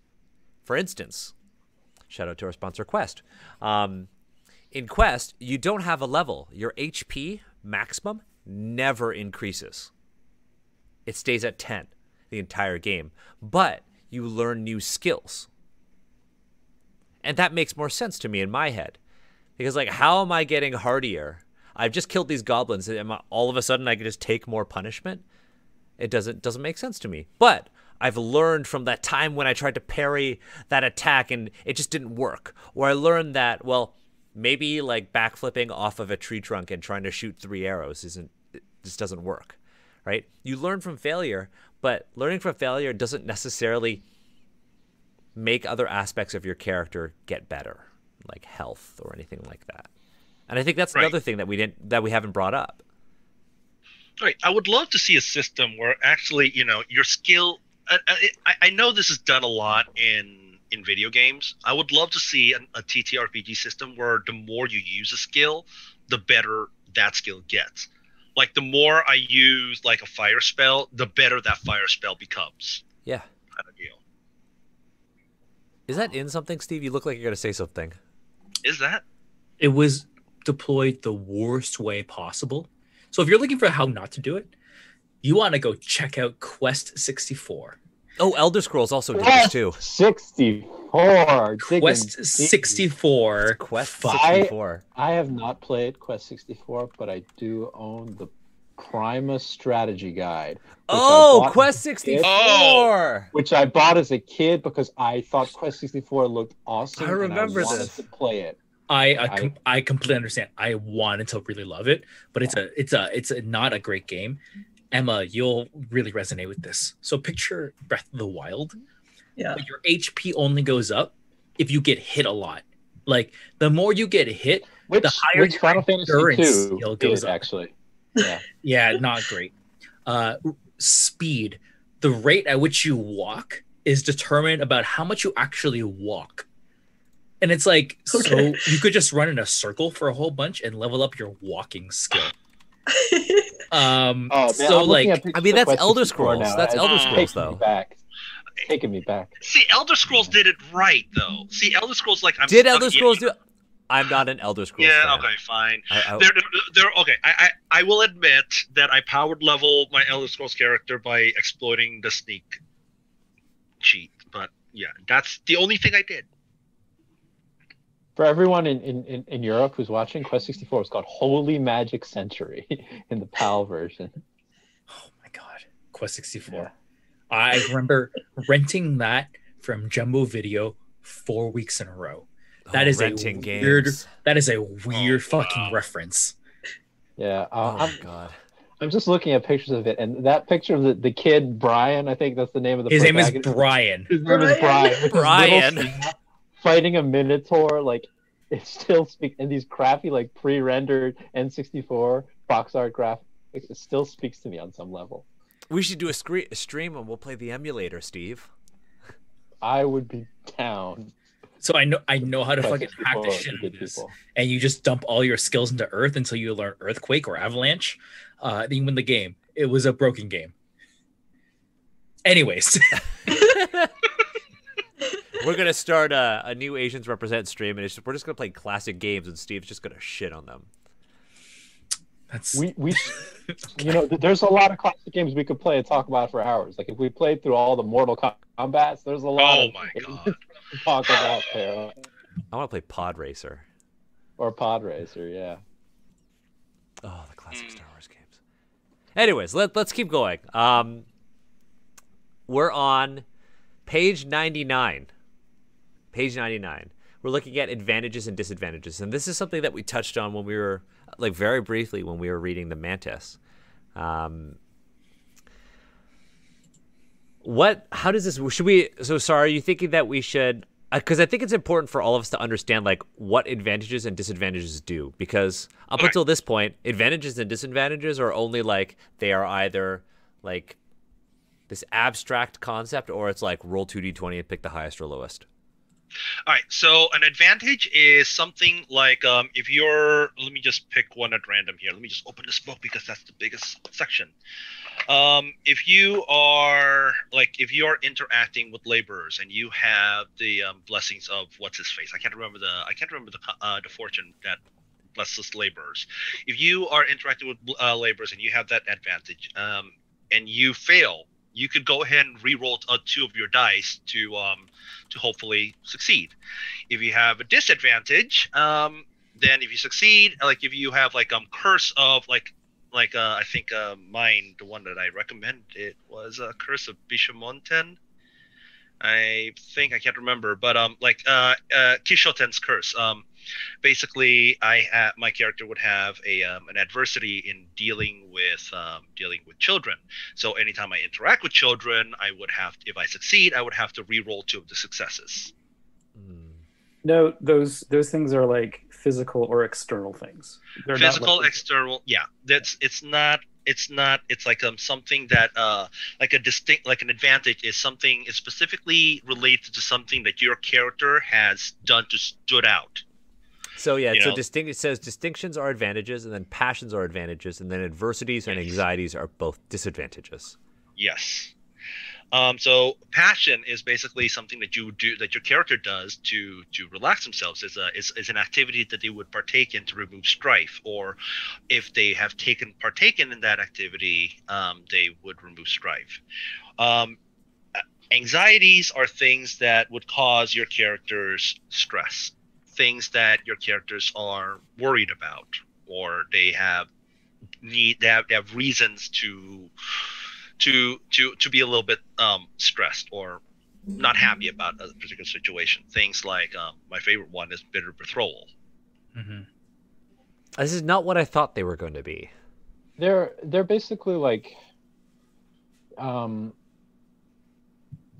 For instance, shout out to our sponsor Quest. In Quest, you don't have a level. Your HP maximum never increases. It stays at 10 the entire game, but you learn new skills. And that makes more sense to me in my head. Because how am I getting hardier? I've just killed these goblins, and all of a sudden I can just take more punishment? It doesn't make sense to me. But I've learned from that time when I tried to parry that attack and it just didn't work. Or I learned that, well, maybe backflipping off of a tree trunk and trying to shoot 3 arrows just doesn't work, right? You learn from failure, but learning from failure doesn't necessarily make other aspects of your character get better, like health or anything like that. And I think that's another thing that we haven't brought up. Right. I would love to see a system where actually, your skill. I know this is done a lot in video games. I would love to see a TTRPG system where the more you use a skill, the better that skill gets. Like the more I use a fire spell, the better that fire spell becomes. Yeah. Kind of deal. Is that in something, Steve? You look like you're going to say something. Is that? It was deployed the worst way possible. So if you're looking for how not to do it, you want to go check out Quest 64. Oh, Elder Scrolls also did this too. 64. Quest 64. Quest 64. I have not played Quest 64, but I do own the Primus strategy guide. Oh, Quest 64! Which I bought as a kid because I thought Quest 64 looked awesome. I remember and I wanted this. to play it. I completely understand. I wanted to really love it, but it's not a great game. Emma, you'll really resonate with this. So picture Breath of the Wild. Yeah. But your HP only goes up if you get hit a lot. The more you get hit, Which, the higher which your Final Fantasy endurance 2 skill goes did, up. actually. Yeah. Yeah, not great. Speed. The rate at which you walk is determined about how much you actually walk. And it's like, Okay. so you could just run in a circle for a whole bunch and level up your walking skill. Oh, man, So I'm looking like, at pictures I mean, of that's Quest Elder 64 Scrolls. now. That's It's Elder Scrolls, taking me though. back. Taking me back. See, Elder Scrolls did it right, though. See, Elder Scrolls, like, I'm Did stuck- Elder yeah, Scrolls do? I'm not an Elder Scrolls Yeah, fan. okay, fine. I- They're okay. I will admit that I powered level my Elder Scrolls character by exploiting the sneak cheat, but yeah, that's the only thing I did. For everyone in Europe who's watching, Quest 64 is called Holy Magic Century in the PAL version. oh my god, Quest 64. Yeah. I remember renting that from Jumbo Video 4 weeks in a row. That is a renting weird. games. That is a weird fucking wow. reference. Yeah. Oh my god. I'm just looking at pictures of it, and that picture of the kid, Brian, I think that's the name of the His name is protagonist. Brian. His name is Brian. with his little Brian. staff, fighting a Minotaur, like, it still speaks, and these crappy, like, pre-rendered N64 box art graphics, it still speaks to me on some level. We should do a stream and we'll play the emulator, Steve. I would be down. So I know how to Quest fucking hack the 64 shit to out of good this. people. And you just dump all your skills into Earth until you learn Earthquake or Avalanche. Then you win the game. It was a broken game. Anyways, We're gonna start a new Asians Represent stream, and we're just gonna play classic games, and Steve's just gonna shit on them. that's We you know, there's a lot of classic games we could play and talk about for hours. Like, if we played through all the Mortal Kombats, there's a lot Oh of my games god. to talk about there. I want to play Pod Racer. Or Pod Racer, yeah. Oh, the classic Star Wars games. Anyways, let's keep going. We're on page 99. Page 99. We're looking at advantages and disadvantages, and this is something that we touched on when we were, like, very briefly when we were reading the Mantis. How does this? Should we? So, sorry, are you thinking that we should? Because I think it's important for all of us to understand, like, what advantages and disadvantages do. Because up until this point, advantages and disadvantages are only, like, they are either, like, this abstract concept, or it's like roll 2d20 and pick the highest or lowest. All right, so an advantage is something like if you're, let me just pick one at random here. Let me just open this book because that's the biggest section. If you are interacting with laborers and you have the blessings of what's his face, I can't remember the fortune that blesses laborers. If you are interacting with laborers and you have that advantage, and you fail, you could go ahead and re-roll 2 of your dice to hopefully succeed. If you have a disadvantage, then if you succeed, like if you have like curse of I think mine, the one that I recommended was Curse of Bishamonten. I think, I can't remember, but Kishoten's curse. Basically, my character would have an adversity in dealing with children. So anytime I interact with children, if I succeed, I would have to re-roll 2 of the successes. No, those things are like physical or external things. They're Physical, not like, external, yeah. It's like something that like an advantage is something is specifically related to something that your character has done to stood out. So yeah, You know? it says distinctions are advantages, and then passions are advantages, and then adversities and anxieties are both disadvantages. Yes. So passion is basically something that you do, that your character does to relax themselves. Is an activity that they would partake in to remove strife, or if they have partaken in that activity, they would remove strife. Anxieties are things that would cause your characters stress, things that your characters are worried about, or they have reasons to be a little bit stressed or not happy about a particular situation. Things like my favorite one is bitter betrothal. mm-hmm. This is not what I thought they were going to be. They're basically like,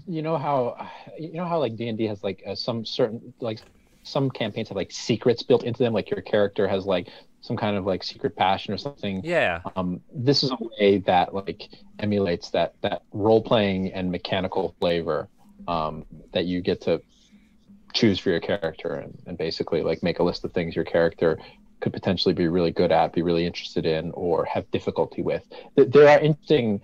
you know how like D&D has like some certain like some campaigns have like secrets built into them, like your character has like some kind of like secret passion or something. Yeah. This is a way that like emulates that role playing and mechanical flavor that you get to choose for your character, and basically like make a list of things your character could potentially be really good at, be really interested in, or have difficulty with. There are interesting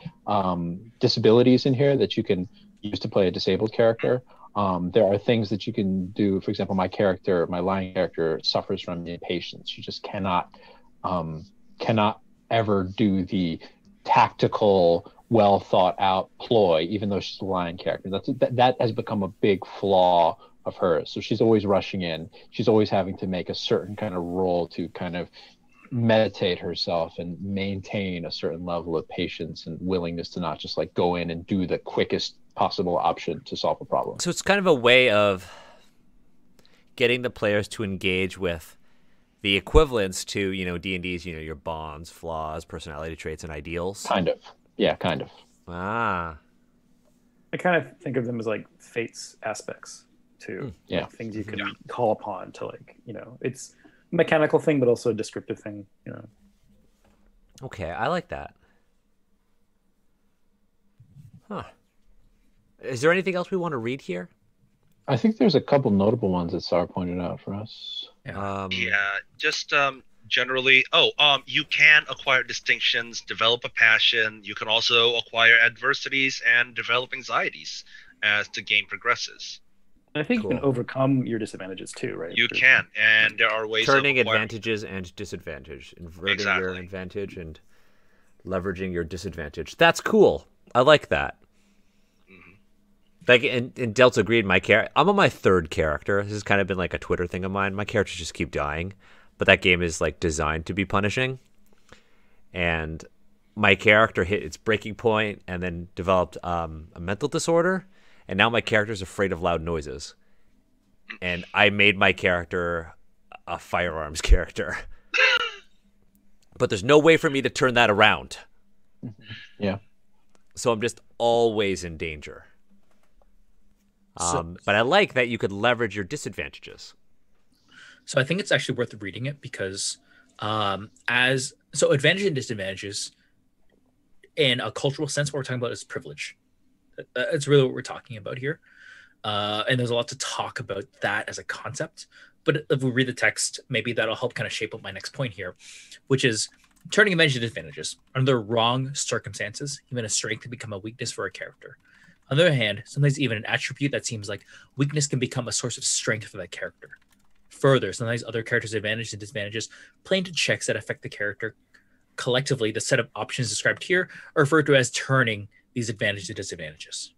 disabilities in here that you can use to play a disabled character. There are things that you can do. For example, my lion character suffers from impatience. She just cannot ever do the tactical, well thought out ploy, even though she's a lion character. That has become a big flaw of hers. So she's always rushing in. She's always having to make a certain kind of role to kind of meditate herself and maintain a certain level of patience and willingness to not just like go in and do the quickest possible option to solve a problem. So it's kind of a way of getting the players to engage with the equivalents to, D&D's, your bonds, flaws, personality traits, and ideals. Kind of. Yeah, kind of. Ah. I kind of think of them as like fates aspects too. Yeah. Like things you can call upon to like, it's a mechanical thing, but also a descriptive thing, Okay, I like that. Huh. Is there anything else we want to read here? I think there's a couple notable ones that Sarah pointed out for us. Just generally, you can acquire distinctions, develop a passion. You can also acquire adversities and develop anxieties as the game progresses. I think you Cool. can overcome your disadvantages too, right? You can, and there are ways Turning of acquiring... advantages and disadvantage, inverting Exactly. your advantage and leveraging your disadvantage. That's cool. I like that. Like, and Delta agreed. I'm on my third character. This has kind of been like a Twitter thing of mine. My characters just keep dying, but that game is like designed to be punishing. And my character hit its breaking point and then developed a mental disorder, and now my character's afraid of loud noises. And I made my character a firearms character, but there's no way for me to turn that around. Yeah. So I'm just always in danger. But I like that you could leverage your disadvantages. So I think it's actually worth reading it because advantages and disadvantages in a cultural sense, what we're talking about is privilege. That's really what we're talking about here. And there's a lot to talk about that as a concept. But if we read the text, maybe that'll help kind of shape up my next point here, which is turning advantages into disadvantages. Under the wrong circumstances, even a strength can become a weakness for a character. On the other hand, sometimes even an attribute that seems like weakness can become a source of strength for that character. Further, sometimes other characters' advantages and disadvantages play into checks that affect the character. Collectively, the set of options described here are referred to as turning these advantages to disadvantages.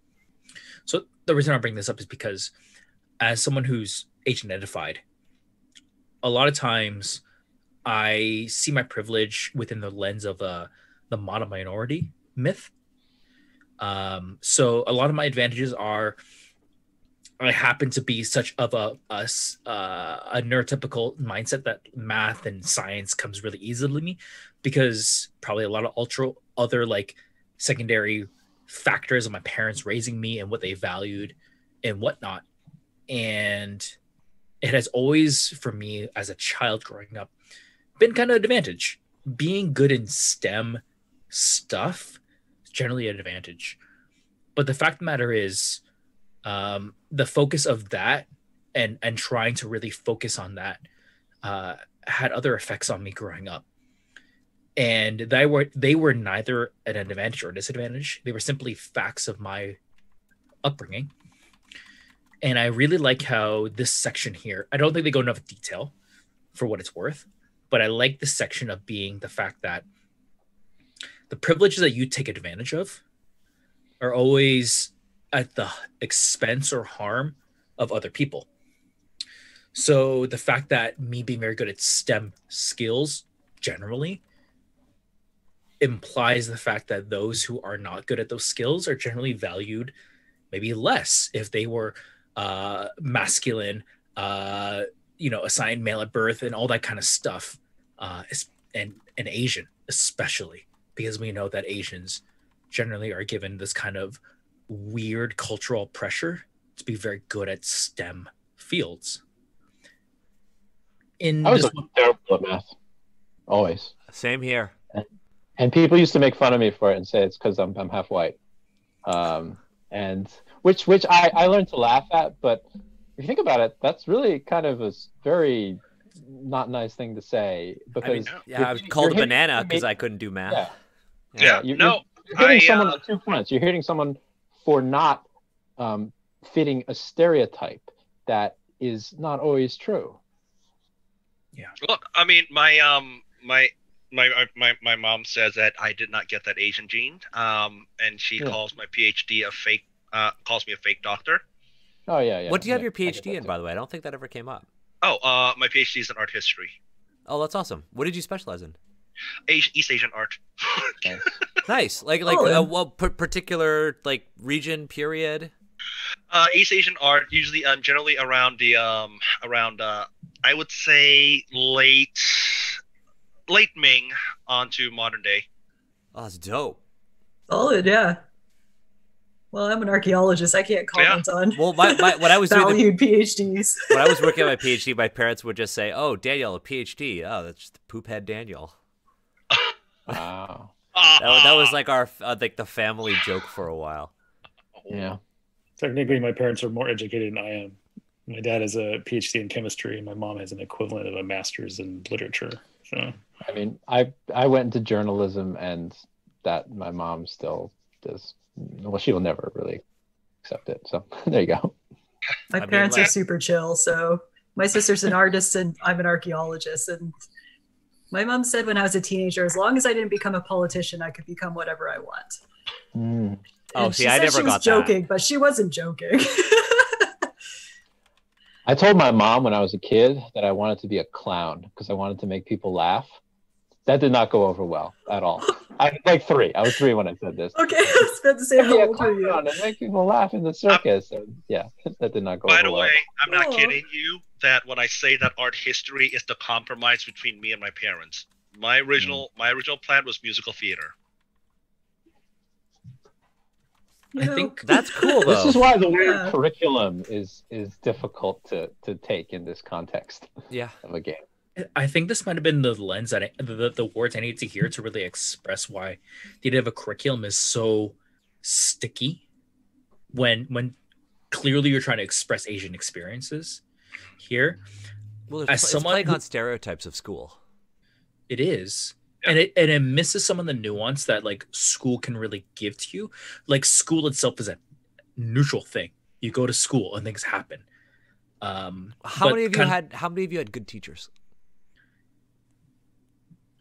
So the reason I bring this up is because as someone who's age-identified, a lot of times I see my privilege within the lens of the mono-minority myth. So a lot of my advantages are I happen to be such of a neurotypical mindset that math and science comes really easily to me because probably a lot of other like secondary factors of my parents raising me and what they valued and whatnot. And it has always, for me as a child growing up, been kind of an advantage. Being good in STEM stuff is generally an advantage. But the fact of the matter is, the focus of that and trying to really focus on that had other effects on me growing up. And they were neither an advantage or a disadvantage. They were simply facts of my upbringing. And I really like how this section here, I don't think they go enough detail for what it's worth, but I like this section of being the fact that the privileges that you take advantage of are always at the expense or harm of other people. So the fact that me being very good at STEM skills generally implies the fact that those who are not good at those skills are generally valued maybe less if they were masculine, assigned male at birth and all that kind of stuff, and Asian especially, because we know that Asians generally are given this kind of weird cultural pressure to be very good at STEM fields. in I was this one, terrible at math, always. Same here. And people used to make fun of me for it and say it's because I'm half white, and which I learned to laugh at. But if you think about it, that's really kind of a very not nice thing to say, because I was called a banana because I couldn't do math. Yeah. You're No, hitting someone on 2 fronts. You're hitting someone for not fitting a stereotype that is not always true. Look, I mean, my mom says that I did not get that Asian gene, and she calls my PhD a fake. Calls me a fake doctor. Oh yeah. What do you have your I get PhD in, that by the way? I don't think that ever came up. Oh, my PhD is in art history. Oh, that's awesome. What did you specialize in? East Asian art. too. Nice. Nice. Like what particular like region, period? East Asian art, usually generally around the I would say late Ming onto modern day. Oh, that's dope. Solid, yeah. Well, I'm an archaeologist. I can't comment on Well, when I was doing valued PhDs. when I was working on my PhD, my parents would just say, "Oh, Daniel, a PhD. Oh, that's just poophead Daniel." Wow. That was like our like the family joke for a while. Yeah. Technically, my parents are more educated than I am. My dad has a PhD in chemistry, and my mom has an equivalent of a master's in literature. So, I mean, I went into journalism, and that my mom still does. Well, she will never really accept it. So there you go. My parents are super chill. So my sister's an artist and I'm an archaeologist. And my mom said when I was a teenager, as long as I didn't become a politician, I could become whatever I want. Mm. Oh, And see, she I said never she was got joking, that. but she wasn't joking. I told my mom when I was a kid that I wanted to be a clown because I wanted to make people laugh. That did not go over well at all. I was like 3. I was 3 when I said this. Okay, I was about to say how old were you? Clown and make people laugh in the circus. And yeah, that did not go By over the well. way, I'm not Oh. kidding you that when I say that art history is the compromise between me and my parents. My original plan was musical theater. You I know, think That's cool though. This is why the word Yeah. curriculum is difficult to take in this context Yeah. of a game. I think this might have been the lens that the words I need to hear to really express why the idea of a curriculum is so sticky when clearly you're trying to express Asian experiences here. Well, As it's someone playing who- on stereotypes of school. It is. Yeah. And it misses some of the nuance that like school can really give to you. Like school itself is a neutral thing. You go to school and things happen. How but many of you kind- had good teachers?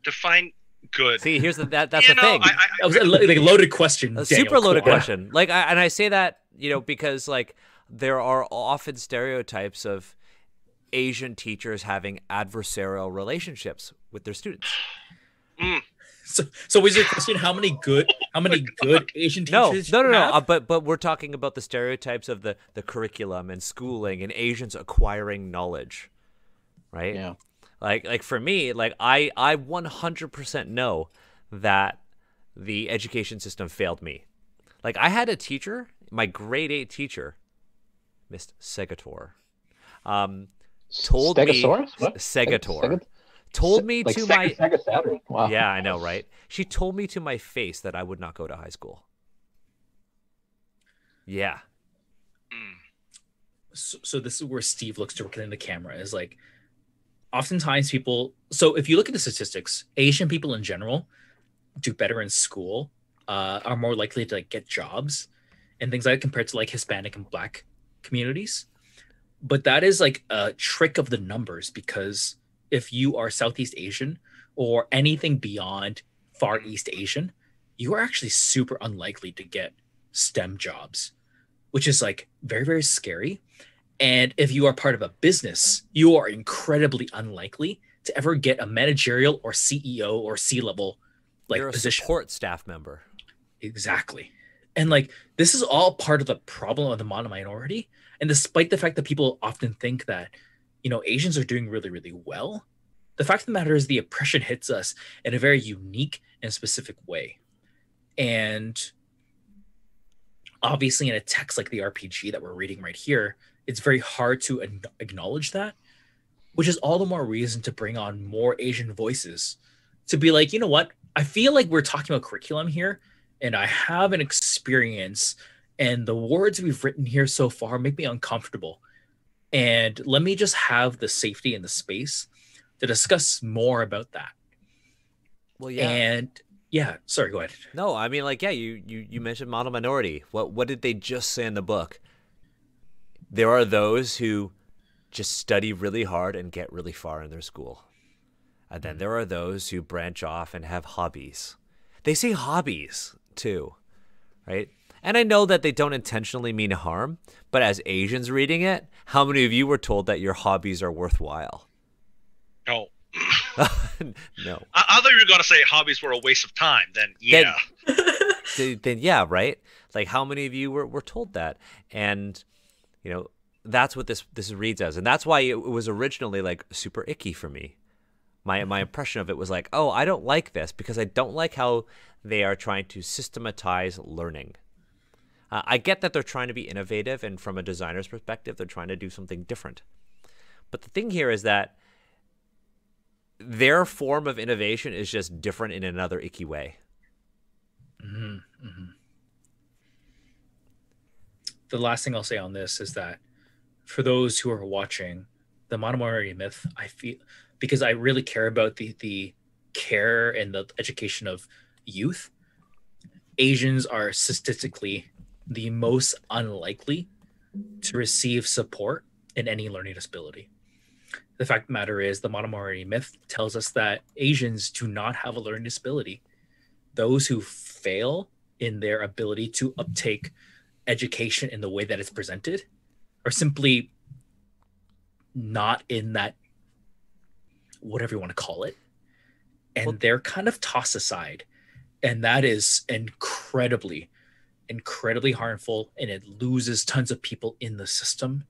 Define good. See, here's that's You the know, thing. That was a loaded question. A Daniel. super loaded Come on. question. Like, and I say that because like there are often stereotypes of Asian teachers having adversarial relationships with their students. So was your question how many good Asian No, teachers? no. you have? But we're talking about the stereotypes of the curriculum and schooling and Asians acquiring knowledge, right? Yeah. Like for me, like I 100% know that the education system failed me. Like I had a teacher, my grade 8 teacher, Miss Segator, told me Stegosaurus? What? Segator told me like to Sega Saturn. Wow. Yeah, I know, right? She told me to my face that I would not go to high school. Yeah. So this is where Steve looks directly in the camera is like oftentimes people, so if you look at the statistics, Asian people in general do better in school, are more likely to like get jobs and things like that compared to like Hispanic and Black communities. But that is like a trick of the numbers, because if you are Southeast Asian or anything beyond Far East Asian, you are actually super unlikely to get STEM jobs, which is like very, very scary. And if you are part of a business, you are incredibly unlikely to ever get a managerial or CEO or C-level like You're a position. support staff member. Exactly. And like this is all part of the problem of the mono minority. And despite the fact that people often think that, Asians are doing really, really well, the fact of the matter is the oppression hits us in a very unique and specific way. And obviously in a text like the RPG that we're reading right here, it's very hard to acknowledge that. which is all the more reason to bring on more Asian voices, to be like, you know what? I feel like we're talking about curriculum here, and I have an experience, and the words we've written here so far make me uncomfortable. And let me just have the safety and the space to discuss more about that. Well, yeah. And yeah, sorry, go ahead. No, I mean, like, yeah, you mentioned model minority. What did they just say in the book? There are those who just study really hard and get really far in their school. And then there are those who branch off and have hobbies. They say hobbies, too, right? And I know that they don't intentionally mean harm, but as Asians reading it, how many of you were told that your hobbies are worthwhile? No. No. I thought you were going to say hobbies were a waste of time. Then, yeah. Then yeah, right? Like, how many of you were told that? And, you know, that's what this reads as. And that's why it was originally, like, super icky for me. My impression of it was like, oh, I don't like this because I don't like how they are trying to systematize learning. I get that they're trying to be innovative, and from a designer's perspective, they're trying to do something different. But the thing here is that their form of innovation is just different in another icky way. Mm-hmm, mm-hmm. The last thing I'll say on this is that for those who are watching the model minority myth, I feel, because I really care about the care and the education of youth, Asians are statistically the most unlikely to receive support in any learning disability. The fact of the matter is, the model minority myth tells us that Asians do not have a learning disability. Those who fail in their ability to uptake education in the way that it's presented are simply not in that, whatever you want to call it. And they're kind of tossed aside. And that is incredibly harmful, and it loses tons of people in the system,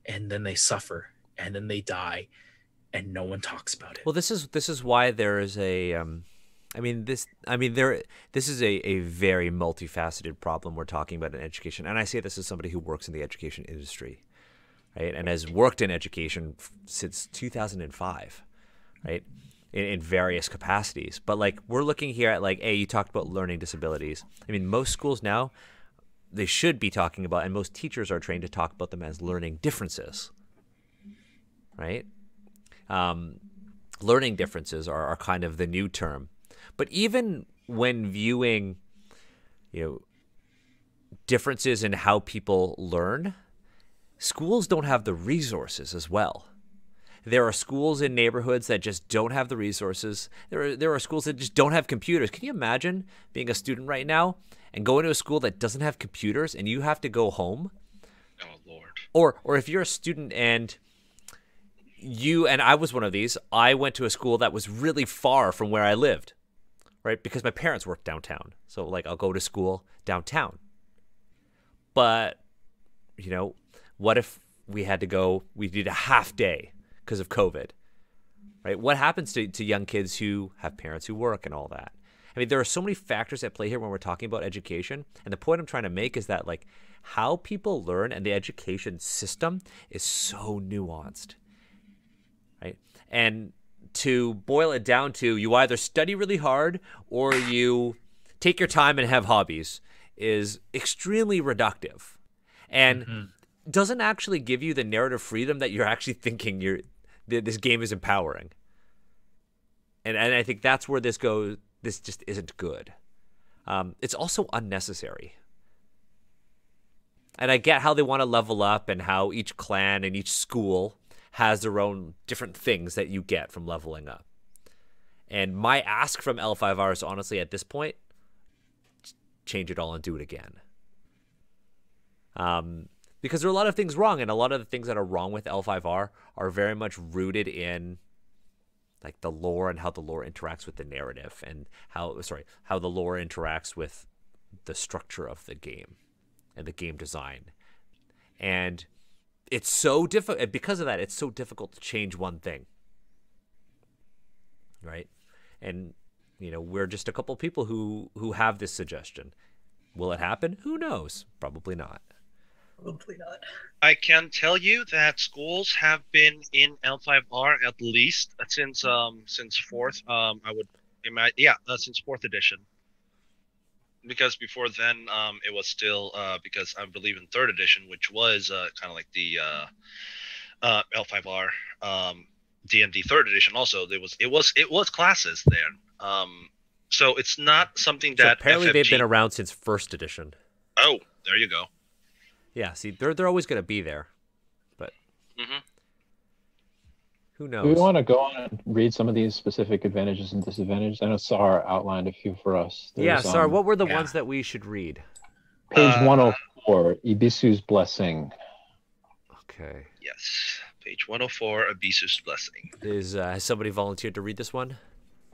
and then they suffer, and then they die, and no one talks about it. Well, this is why there is a this is a very multifaceted problem we're talking about in education, and I say this as somebody who works in the education industry, right, and has worked in education since 2005, right, in various capacities. But like, we're looking here at, like, you talked about learning disabilities. I mean, most schools now, they should be talking about, and most teachers are trained to talk about them as learning differences, right? Learning differences are kind of the new term. But even when viewing, differences in how people learn, schools don't have the resources as well. There are schools in neighborhoods that just don't have the resources. There are schools that just don't have computers. Can you imagine being a student right now and going to a school that doesn't have computers, and you have to go home? Oh, Lord. Or if you're a student and I was one of these, I went to a school that was really far from where I lived, right? Because my parents worked downtown. So, like, I'll go to school downtown. But, what if we did a half day because of COVID, right? What happens to young kids who have parents who work and all that? I mean, there are so many factors at play here when we're talking about education. And the point I'm trying to make is that, like, how people learn and the education system is so nuanced, right? And to boil it down to, you either study really hard or you take your time and have hobbies, is extremely reductive. And doesn't actually give you the narrative freedom that you're actually thinking this game is empowering. And I think that's where this goes. This just isn't good. It's also unnecessary. And I get how they want to level up and how each clan and each school has their own different things that you get from leveling up. And my ask from L5R is honestly, at this point, change it all and do it again. Because there are a lot of things wrong, and a lot of the things that are wrong with L5R are very much rooted in, like, the lore and how the lore interacts with the narrative, and how the lore interacts with the structure of the game and the game design. And it's so difficult, because of that, it's so difficult to change one thing, right? And, we're just a couple people who have this suggestion. Will it happen? Who knows? Probably not. Probably not. I can tell you that schools have been in L5R at least since fourth. I would imagine, since fourth edition. Because before then, it was still because I believe in third edition, which was kind of like the L5R D&D third edition. Also, it was classes there. So it's not something So that apparently FFG... they've been around since first edition. Oh, there you go. Yeah, see, they're always going to be there, but who knows? Do we want to go on and read some of these specific advantages and disadvantages? I know Sar outlined a few for us. Yeah, Sar, what were the yeah. ones that we should read? Page 104, Ibisu's Blessing. Okay. Yes, page 104, Ibisu's Blessing. Has somebody volunteered to read this one?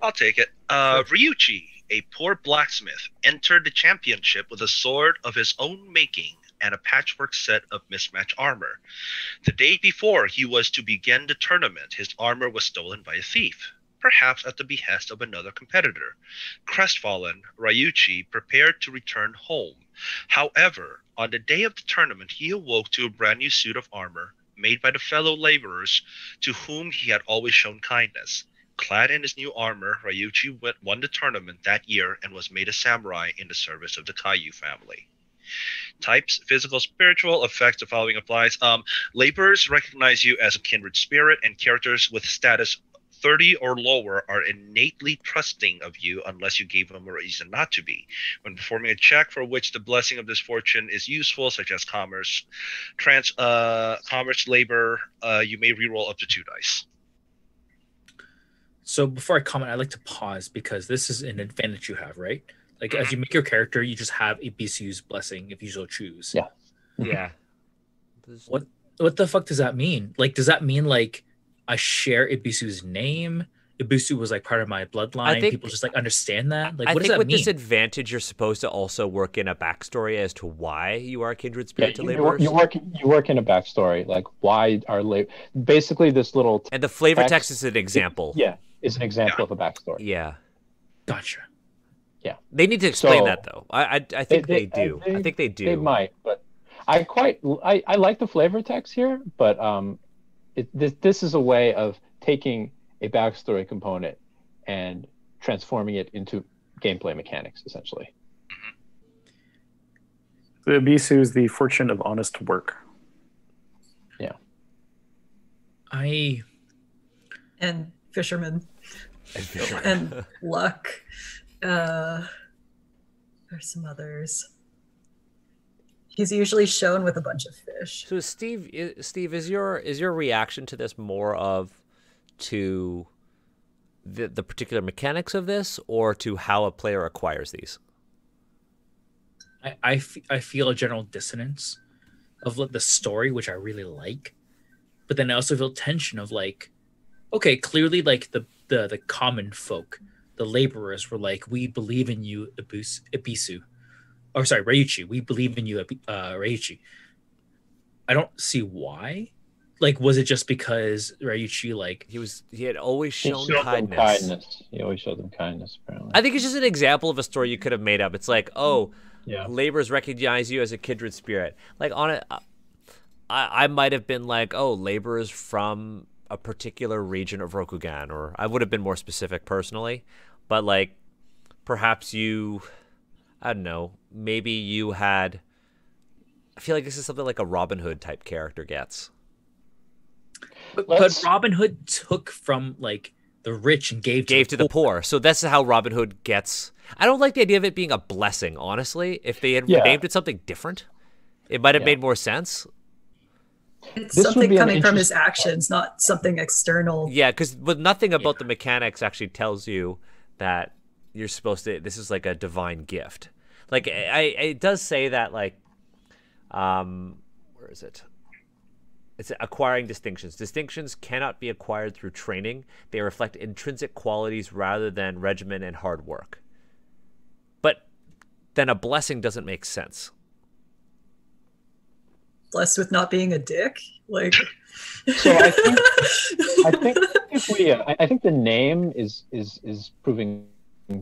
I'll take it. Ryuchi, a poor blacksmith, entered the championship with a sword of his own making and a patchwork set of mismatched armor. The day before he was to begin the tournament, his armor was stolen by a thief, perhaps at the behest of another competitor. Crestfallen, Ryuchi prepared to return home. However, on the day of the tournament, he awoke to a brand new suit of armor made by the fellow laborers to whom he had always shown kindness. Clad in his new armor, Ryuchi won the tournament that year and was made a samurai in the service of the Kaiyu family. Types: physical, spiritual. Effects: the following applies. Laborers recognize you as a kindred spirit, and characters with status 30 or lower are innately trusting of you unless you gave them a reason not to be. When performing a check for which the blessing of this fortune is useful, such as commerce, labor, you may reroll up to 2 dice. So before I comment, I'd like to pause because this is an advantage you have, right? Like as you make your character, you just have Ibisu's Blessing if you so choose. Yeah. Yeah. What the fuck does that mean? Like, does that mean like I share Ibisu's name? Ibisu was like part of my bloodline. People just like understand that. Like, what does that mean? This advantage, you're supposed to also work in a backstory as to why you are a kindred spirit to you laborers. You work in a backstory, like why are basically this little and the flavor text is an example. Is an example of a backstory. Yeah. Gotcha. Yeah. They need to explain that though. I think they do. I think they do. They might, but I like the flavor text here, but this is a way of taking a backstory component and transforming it into gameplay mechanics, essentially. The Ibisu is the fortune of honest work. Yeah. And fisherman. And luck. There's some others. He's usually shown with a bunch of fish. So Steve, is your reaction to this more of to the particular mechanics of this, or to how a player acquires these? I feel a general dissonance of the story, which I really like, but then I also feel tension of like, okay, clearly like the common folk, the laborers were like, we believe in you, Ibisu. Or sorry, Ryuchi. We believe in you, Ryuchi. I don't see why. Like, was it just because Ryuchi, like... He had always shown kindness. He always showed them kindness, apparently. I think it's just an example of a story you could have made up. It's like, laborers recognize you as a kindred spirit. Like, on it, I might have been like, laborers from a particular region of Rokugan, or I would have been more specific personally. But, like, perhaps you... I don't know. Maybe you had... I feel like this is something like a Robin Hood type character gets. But Robin Hood took from like the rich and gave to the poor. So that's how Robin Hood gets. I don't like the idea of it being a blessing, honestly. If they had named it something different, it might have made more sense. It's something coming from his actions, not something external. Yeah, but nothing about the mechanics actually tells you that you're supposed to. This is like a divine gift. Like it does say that like, where is it? It's acquiring distinctions. Distinctions cannot be acquired through training. They reflect intrinsic qualities rather than regimen and hard work. But then a blessing doesn't make sense. Blessed with not being a dick, like. So I think the name is proving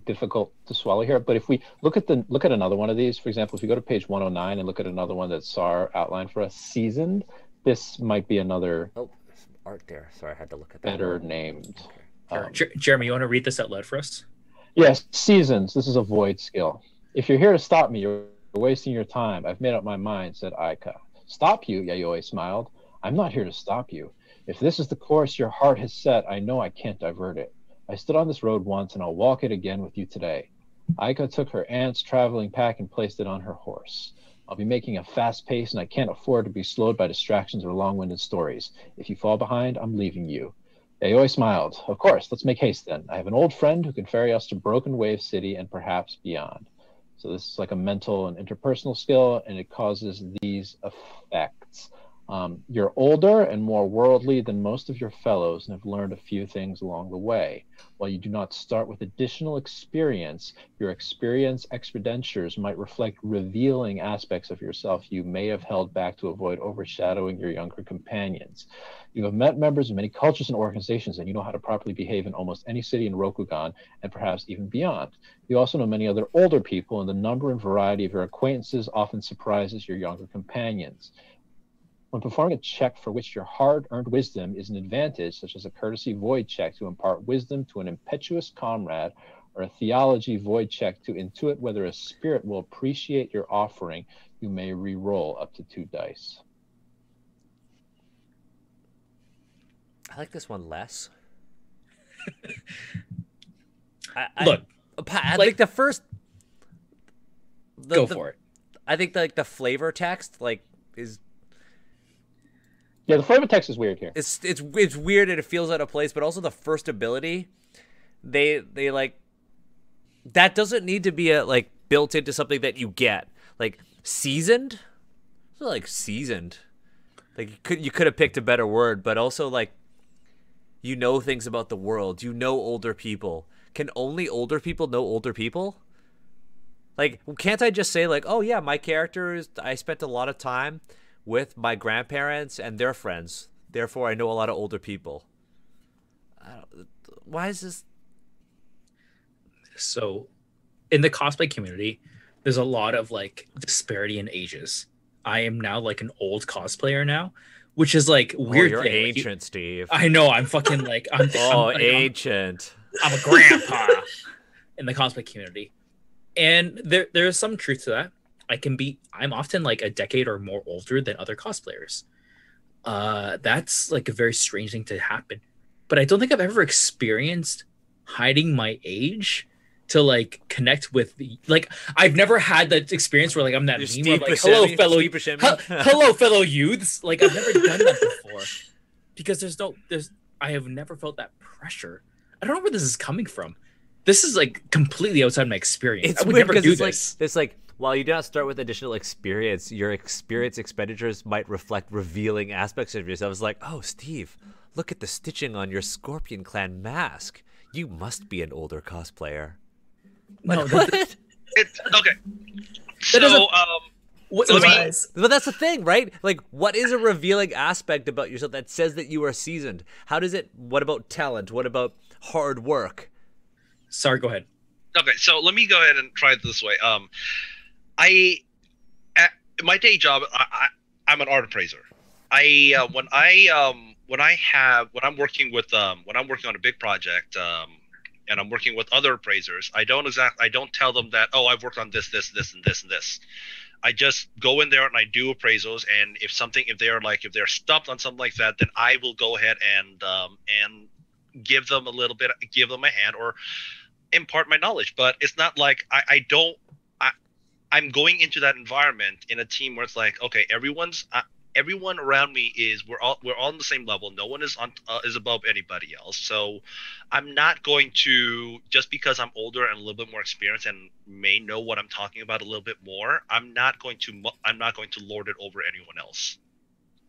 difficult to swallow here. But if we look at another one of these, for example, if you go to page 109 and look at another one that Sar outlined for us, Seasoned, this might be another Oh, there's some art there. Sorry, I had to look at that. better named. Jeremy, you want to read this out loud for us? Yes, Seasons. This is a void skill. If you're here to stop me, you're wasting your time. I've made up my mind, said Aika. Stop you, Yayoi smiled. I'm not here to stop you. If this is the course your heart has set, I know I can't divert it. I stood on this road once, and I'll walk it again with you today. Aika took her aunt's traveling pack and placed it on her horse. I'll be making a fast pace, and I can't afford to be slowed by distractions or long-winded stories. If you fall behind, I'm leaving you. Yayoi smiled. Of course, let's make haste then. I have an old friend who can ferry us to Broken Wave City and perhaps beyond. So this is like a mental and interpersonal skill, and it causes these effects. You're older and more worldly than most of your fellows and have learned a few things along the way. While you do not start with additional experience, your experience expenditures might reflect revealing aspects of yourself you may have held back to avoid overshadowing your younger companions. You have met members of many cultures and organizations, and you know how to properly behave in almost any city in Rokugan and perhaps even beyond. You also know many other older people, and the number and variety of your acquaintances often surprises your younger companions. When performing a check for which your hard-earned wisdom is an advantage, such as a courtesy void check to impart wisdom to an impetuous comrade, or a theology void check to intuit whether a spirit will appreciate your offering, you may re-roll up to 2 dice. I like this one less. Look, I think the first. Go for it. I think the flavor text is. Yeah, the flavor text is weird here. It's weird and it feels out of place, but also the first ability, they like that doesn't need to be built into something that you get. Like seasoned, it's not like seasoned. Like you could have picked a better word, but also you know things about the world. You know older people. Can only older people know older people? Like, can't I just say oh yeah, my character I spent a lot of time with my grandparents and their friends. Therefore, I know a lot of older people. Why is this? So, in the cosplay community, there's a lot of disparity in ages. I am now an old cosplayer now, which is weird. Oh, you're thing. ancient, Steve. I know. I'm fucking ancient. I'm a grandpa in the cosplay community, and there's some truth to that. I'm often a decade or more older than other cosplayers. That's a very strange thing to happen. But I don't think I've ever experienced hiding my age to connect with I've never had that experience where I'm that meme where hello fellow youths. I've never done that before. Because I have never felt that pressure. I don't know where this is coming from. This is completely outside my experience. I would never do this. It's while you do not start with additional experience, your experience expenditures might reflect revealing aspects of yourself. It's oh, Steve, look at the stitching on your Scorpion Clan mask. You must be an older cosplayer. No, what? Okay. So, but that's the thing, right? What is a revealing aspect about yourself that says that you are seasoned? What about talent? What about hard work? Sorry, go ahead. Okay, so let me go ahead and try it this way. At my day job, I'm an art appraiser. When I'm working on a big project, and I'm working with other appraisers, I don't tell them that, oh, I've worked on this, and this, and this. I just go in there and I do appraisals, and if they're stumped on something like that, then I will go ahead and give them a hand or impart my knowledge. But it's not I'm going into that environment in a team where it's okay, everyone around me we're all on the same level. No one is above anybody else. So I'm not going to, just because I'm older and a little bit more experienced and may know what I'm talking about a little bit more, I'm not going to lord it over anyone else.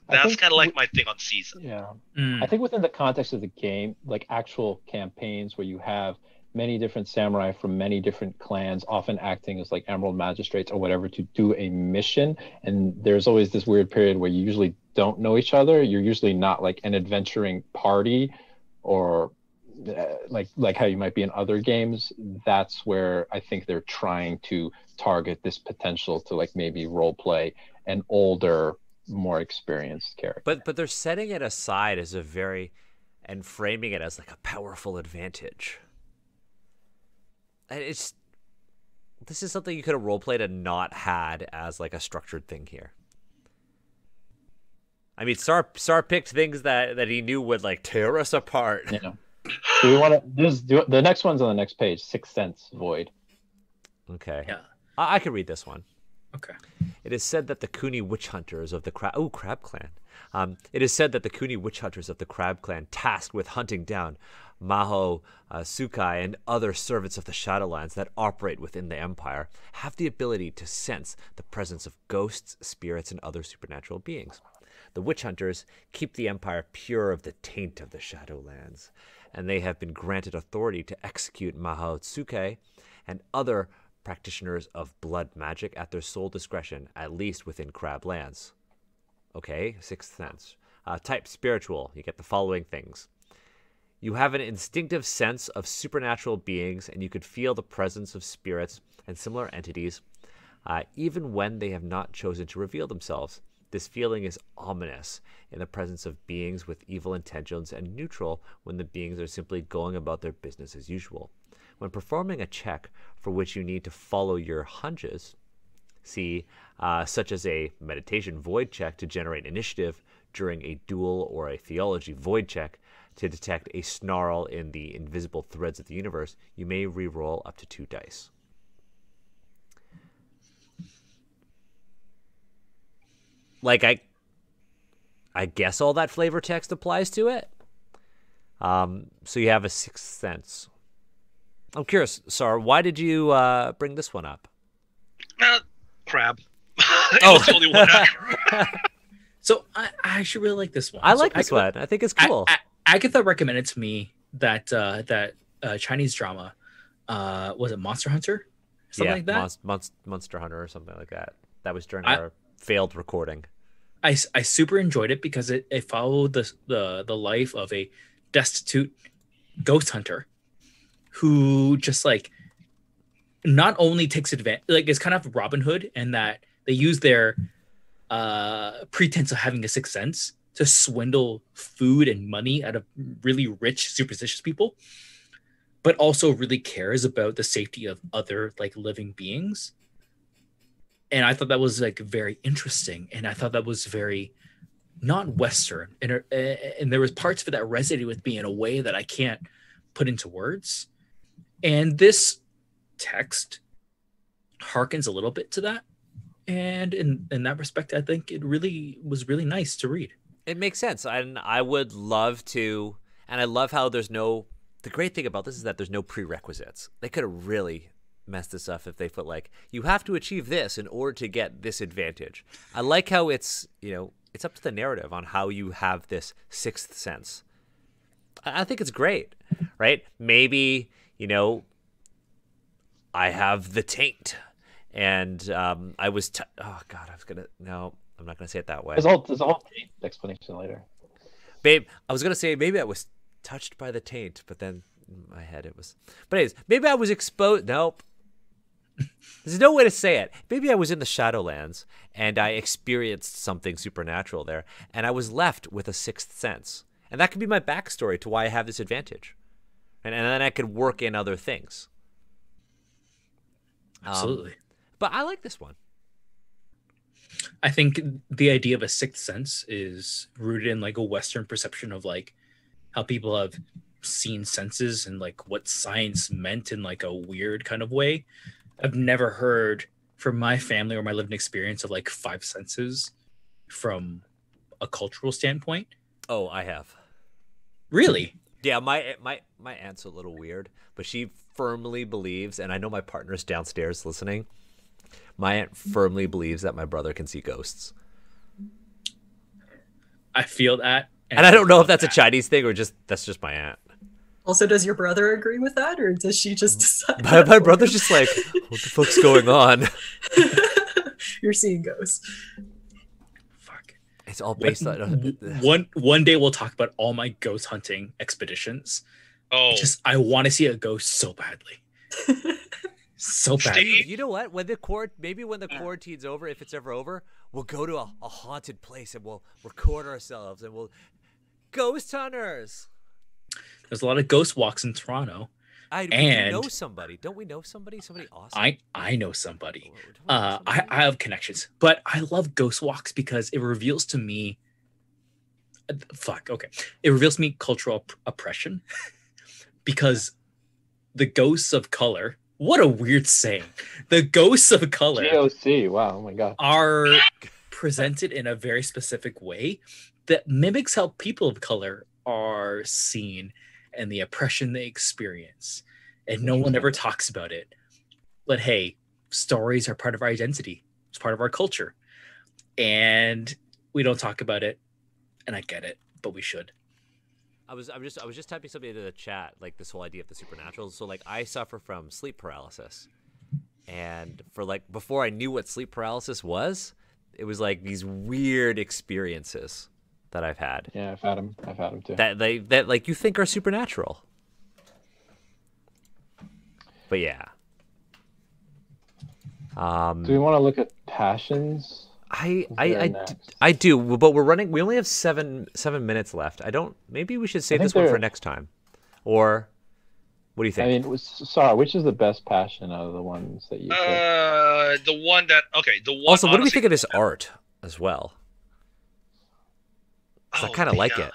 That's kind of my thing on season. Yeah. I think within the context of the game, actual campaigns where you have many different samurai from many different clans, often acting as emerald magistrates or whatever, to do a mission, and there's always this weird period where you usually don't know each other. You're usually not an adventuring party or like how you might be in other games, that's where I think they're trying to target this potential to like maybe role play an older, more experienced character. But they're setting it aside as a very, and framing it as like a powerful advantage. And this is something you could have role played and not had as like a structured thing here. I mean, Sar picked things that he knew would like tear us apart. Yeah. Do we want to? The next one's on the next page. Sixth Sense Void. Okay. Yeah. I can read this one. Okay. It is said that the Kuni witch hunters of the Crab Clan. It is said that the Kuni witch hunters of the Crab Clan, tasked with hunting down Maho, Sukai, and other servants of the Shadowlands that operate within the Empire, have the ability to sense the presence of ghosts, spirits, and other supernatural beings. The witch hunters keep the Empire pure of the taint of the Shadowlands, and they have been granted authority to execute Maho Tsuke and other practitioners of blood magic at their sole discretion, at least within Crablands. Okay, Sixth Sense. Type spiritual. You get the following things. You have an instinctive sense of supernatural beings, and you could feel the presence of spirits and similar entities, even when they have not chosen to reveal themselves. This feeling is ominous in the presence of beings with evil intentions, and neutral when the beings are simply going about their business as usual. When performing a check for which you need to follow your hunches, such as a meditation void check to generate initiative during a duel, or a theology void check to detect a snarl in the invisible threads of the universe, you may re-roll up to 2 dice. Like, I guess all that flavor text applies to it. So you have a Sixth Sense. I'm curious, Sar, why did you bring this one up? Crab. It was the only one. So I actually really like this one. I like this one. I think it's cool. Agatha recommended to me that Chinese drama. Was it Monster Hunter? Something like that? Monster Hunter or something like that. That was during our failed recording. I super enjoyed it because it followed the life of a destitute ghost hunter who just like not only takes advantage, like it's kind of Robin Hood, and that they use their pretense of having a sixth sense to swindle food and money out of really rich, superstitious people, but also really cares about the safety of other like living beings. And I thought that was like very interesting, and I thought that was very not Western, and there was parts of it that resonated with me in a way that I can't put into words. And this text harkens a little bit to that, and in that respect, I think it really was really nice to read. It makes sense, and I would love to, and I love how there's no. The great thing about this is that there's no prerequisites. They could have really mess this up if they put like, you have to achieve this in order to get this advantage. I like how it's, it's up to the narrative on how you have this sixth sense. I think it's great, right? Maybe, I have the taint, and I was, oh God, no, I'm not going to say it that way. There's a whole taint explanation later. Babe, I was going to say maybe I was touched by the taint, but then in my head it was, but anyways, maybe I was exposed. Nope. There's no way to say it. Maybe I was in the Shadowlands and I experienced something supernatural there, and I was left with a sixth sense. And that could be my backstory to why I have this advantage. And then I could work in other things. Absolutely. But I like this one. I think the idea of a sixth sense is rooted in like a Western perception of like how people have seen senses and like what science meant in like a weird kind of way. I've never heard from my family or my lived experience of like five senses from a cultural standpoint. Oh, I have. Really? Yeah, my aunt's a little weird, but she firmly believes, and I know my partner's downstairs listening, my aunt firmly believes that my brother can see ghosts. I feel that. And I don't know if that's a Chinese thing or that's just my aunt. Also, does your brother agree with that, or does she just decide? My brother's just like, what the fuck's going on? You're seeing ghosts. Fuck. It's all based on... One day we'll talk about all my ghost hunting expeditions. Oh, I want to see a ghost so badly. So badly. Steve? You know what? When the quarantine's over, if it's ever over, we'll go to a haunted place and we'll record ourselves and we'll ghost hunters. There's a lot of ghost walks in Toronto. We do know somebody. Don't we know somebody? Somebody awesome. I know somebody. Don't we know somebody? I have connections, but I love ghost walks because it reveals to me. It reveals to me cultural oppression because the ghosts of color. What a weird saying. The ghosts of color. GOC. Wow. Oh my God. Are presented in a very specific way that mimics how people of color are seen and the oppression they experience. And no one ever talks about it. But hey, stories are part of our identity. It's part of our culture. And we don't talk about it. And I get it, but we should. I was just typing something into the chat, like this whole idea of the supernatural. So like I suffer from sleep paralysis. And for like before I knew what sleep paralysis was, it was like these weird experiences that I've had. Yeah, I've had them too. That like you think are supernatural. But yeah. Do we want to look at passions? I do, but we're running. We only have seven minutes left. Maybe we should save this one for next time, or what do you think? I mean, sorry, which is the best passion out of the ones that you? The one that the one. Also, what do we think of his art as well? 'Cause I kind of like it.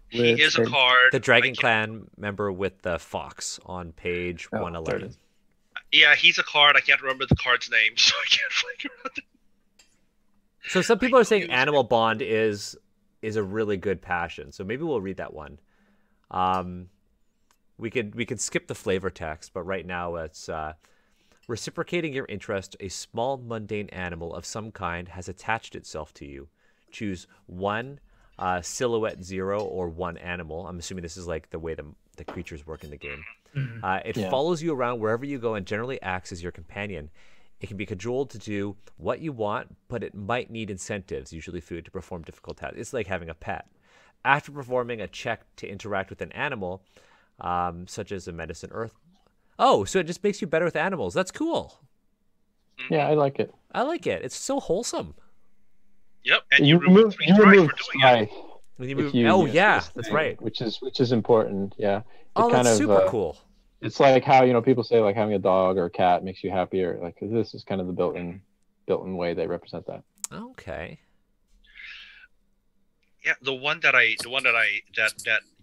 He is a card. The Dragon Clan member with the fox on page 111. Yeah, he's a card. I can't remember the card's name, so I can't figure out. So some people are saying Animal Bond is a really good passion. So maybe we'll read that one. We could skip the flavor text, but right now it's reciprocating your interest. A small mundane animal of some kind has attached itself to you. Choose one silhouette 0 or one animal. I'm assuming this is like the way the creatures work in the game. It follows you around wherever you go and generally acts as your companion. It can be cajoled to do what you want, but it might need incentives, usually food, to perform difficult tasks. It's like having a pet. After performing a check to interact with an animal, such as a medicine earth. Oh, so it just makes you better with animals. That's cool. Yeah, I like it. I like it. It's so wholesome. Yep, and you remove 3 strikes for doing it. That's right. Which is important. Yeah. That's super cool. It's like how people say like having a dog or a cat makes you happier. Like this is kind of the built-in way they represent that. Okay. Yeah, the one that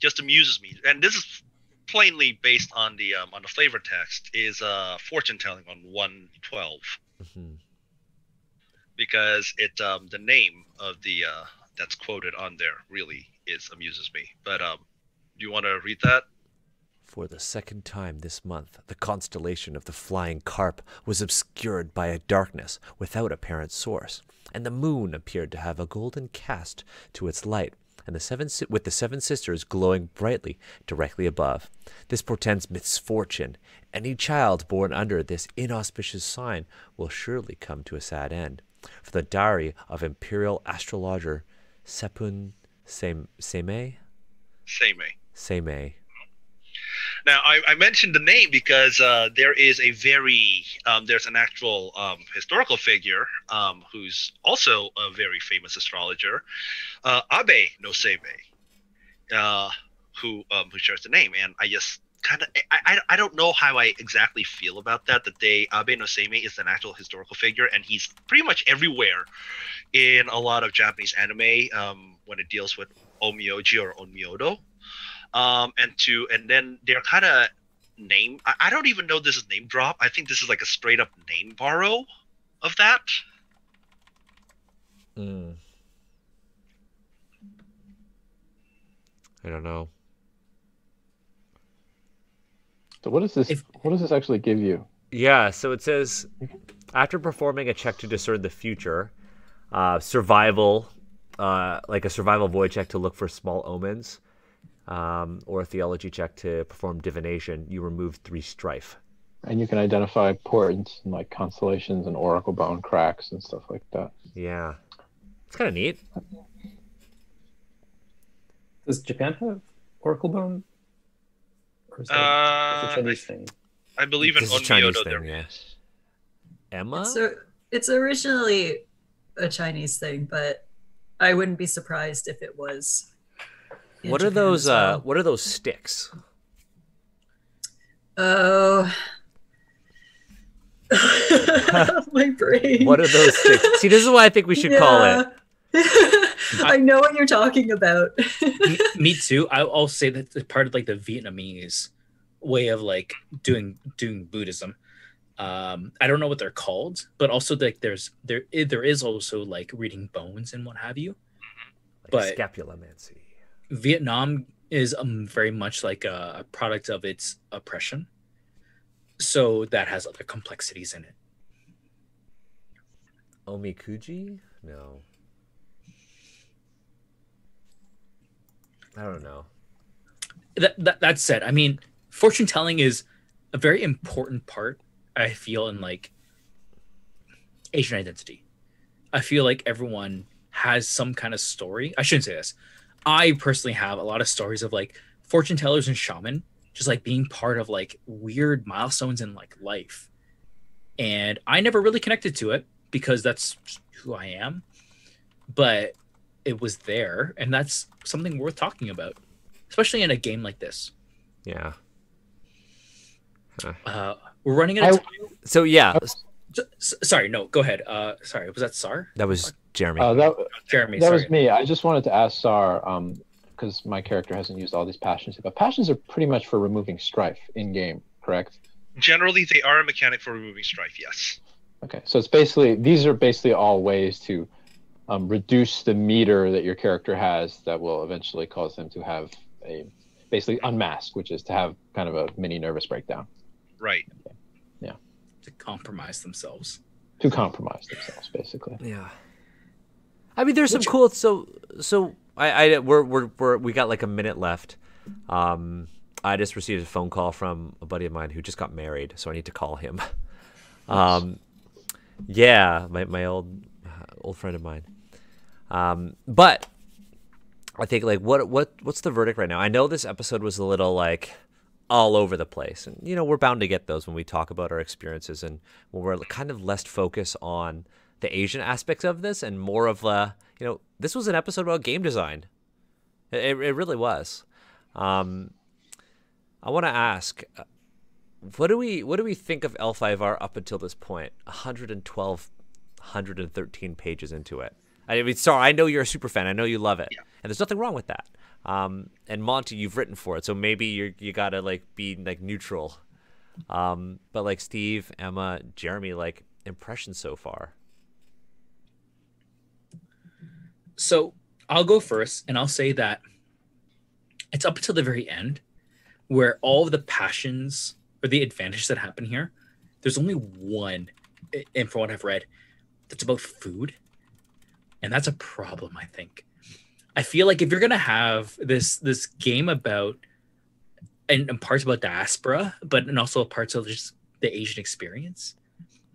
just amuses me, and this is plainly based on the flavor text, is fortune telling on 112. Mm-hmm. Because the name of the that's quoted on there really amuses me. But do you want to read that? For the second time this month, the constellation of the Flying Carp was obscured by a darkness without apparent source, and the moon appeared to have a golden cast to its light, and with the 7 sisters glowing brightly directly above. This portends misfortune. Any child born under this inauspicious sign will surely come to a sad end. For the diary of Imperial Astrologer Sepun Seimei. Now, I mentioned the name because there is there's an actual historical figure who's also a very famous astrologer, Abe no Seimei, who shares the name. And I just I don't know how I exactly feel about that Abe no Seimei is an actual historical figure, and he's pretty much everywhere in a lot of Japanese anime when it deals with onmyoji or onmyodo. And then they're kind of name. I don't even know this is name drop. I think this is like a straight up name borrow of that. I don't know. So what does this actually give you? Yeah, so it says after performing a check to discern the future, survival, like a survival void check to look for small omens. Or a theology check to perform divination, you remove 3 strife. And you can identify portents and like constellations and oracle bone cracks and stuff like that. Yeah. It's kind of neat. Does Japan have oracle bone Or is that Uh, a Chinese thing? I believe in This is a Chinese Onmyoto thing, there yeah. is. Emma? So it's originally a Chinese thing, but I wouldn't be surprised if it was. in What are Japan those? as well. What are those sticks? Oh. My brain. What are those sticks? See, this is what I think we should call it. I know what you're talking about. Me too. I'll say that it's part of like the Vietnamese way of like doing Buddhism. I don't know what they're called, but also like there is also like reading bones and what have you. Like But scapulomancy. Vietnam is very much like a product of its oppression, so that has other complexities in it. Omikuji? No. I don't know. That said, I mean, fortune telling is a very important part, I feel, in like Asian identity. I feel like everyone has some kind of story. I shouldn't say this. I personally have a lot of stories of like fortune tellers and shaman just like being part of like weird milestones in like life. And I never really connected to it because that's who I am. But it was there, and that's something worth talking about, especially in a game like this. Yeah. We're running out of time. So yeah, Sorry, no, go ahead. Sorry, was that Sar? that was Jeremy. Jeremy, that sorry. was me. I just wanted to ask Sar, because my character hasn't used all these passions, but passions are pretty much for removing strife in game, correct? Generally, they are a mechanic for removing strife. Yes. Okay, so these are basically all ways to reduce the meter that your character has that will eventually cause them to have basically unmask, which is to have kind of a mini nervous breakdown. Right. To compromise themselves. To compromise themselves, basically. Yeah. I mean, there's some cool. So we got like a minute left. I just received a phone call from a buddy of mine who just got married, so I need to call him. Yeah, my old friend of mine. But I think like what's the verdict right now? I know this episode was a little like all over the place, and we're bound to get those when we talk about our experiences, and when we're kind of less focused on the Asian aspects of this and more of this was an episode about game design. It really was. I want to ask, what do we think of L5R up until this point? 112, 113 pages into it. I mean, sorry, I know you're a super fan. I know you love it, and there's nothing wrong with that. And Monty, you've written for it, so maybe you gotta like be like neutral. But like Steve, Emma, Jeremy, like impressions so far. So I'll go first, and I'll say that it's up until the very end where all of the passions or the advantages that happen here, there's only one, and from what I've read, that's about food. And that's a problem, I think. I feel like if you're gonna have this game about and parts about diaspora, and also parts of just the Asian experience,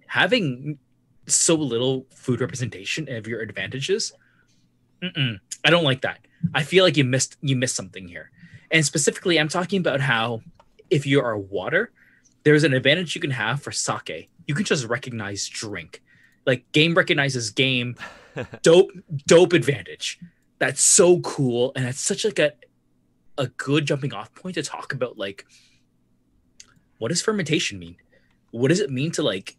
having so little food representation of your advantages, I don't like that. I feel like you missed something here. And specifically, I'm talking about how if you are water, there's an advantage you can have for sake. You can just recognize drink. Like game recognizes game. Dope advantage. That's so cool, and that's such like a good jumping off point to talk about like what does fermentation mean? What does it mean to like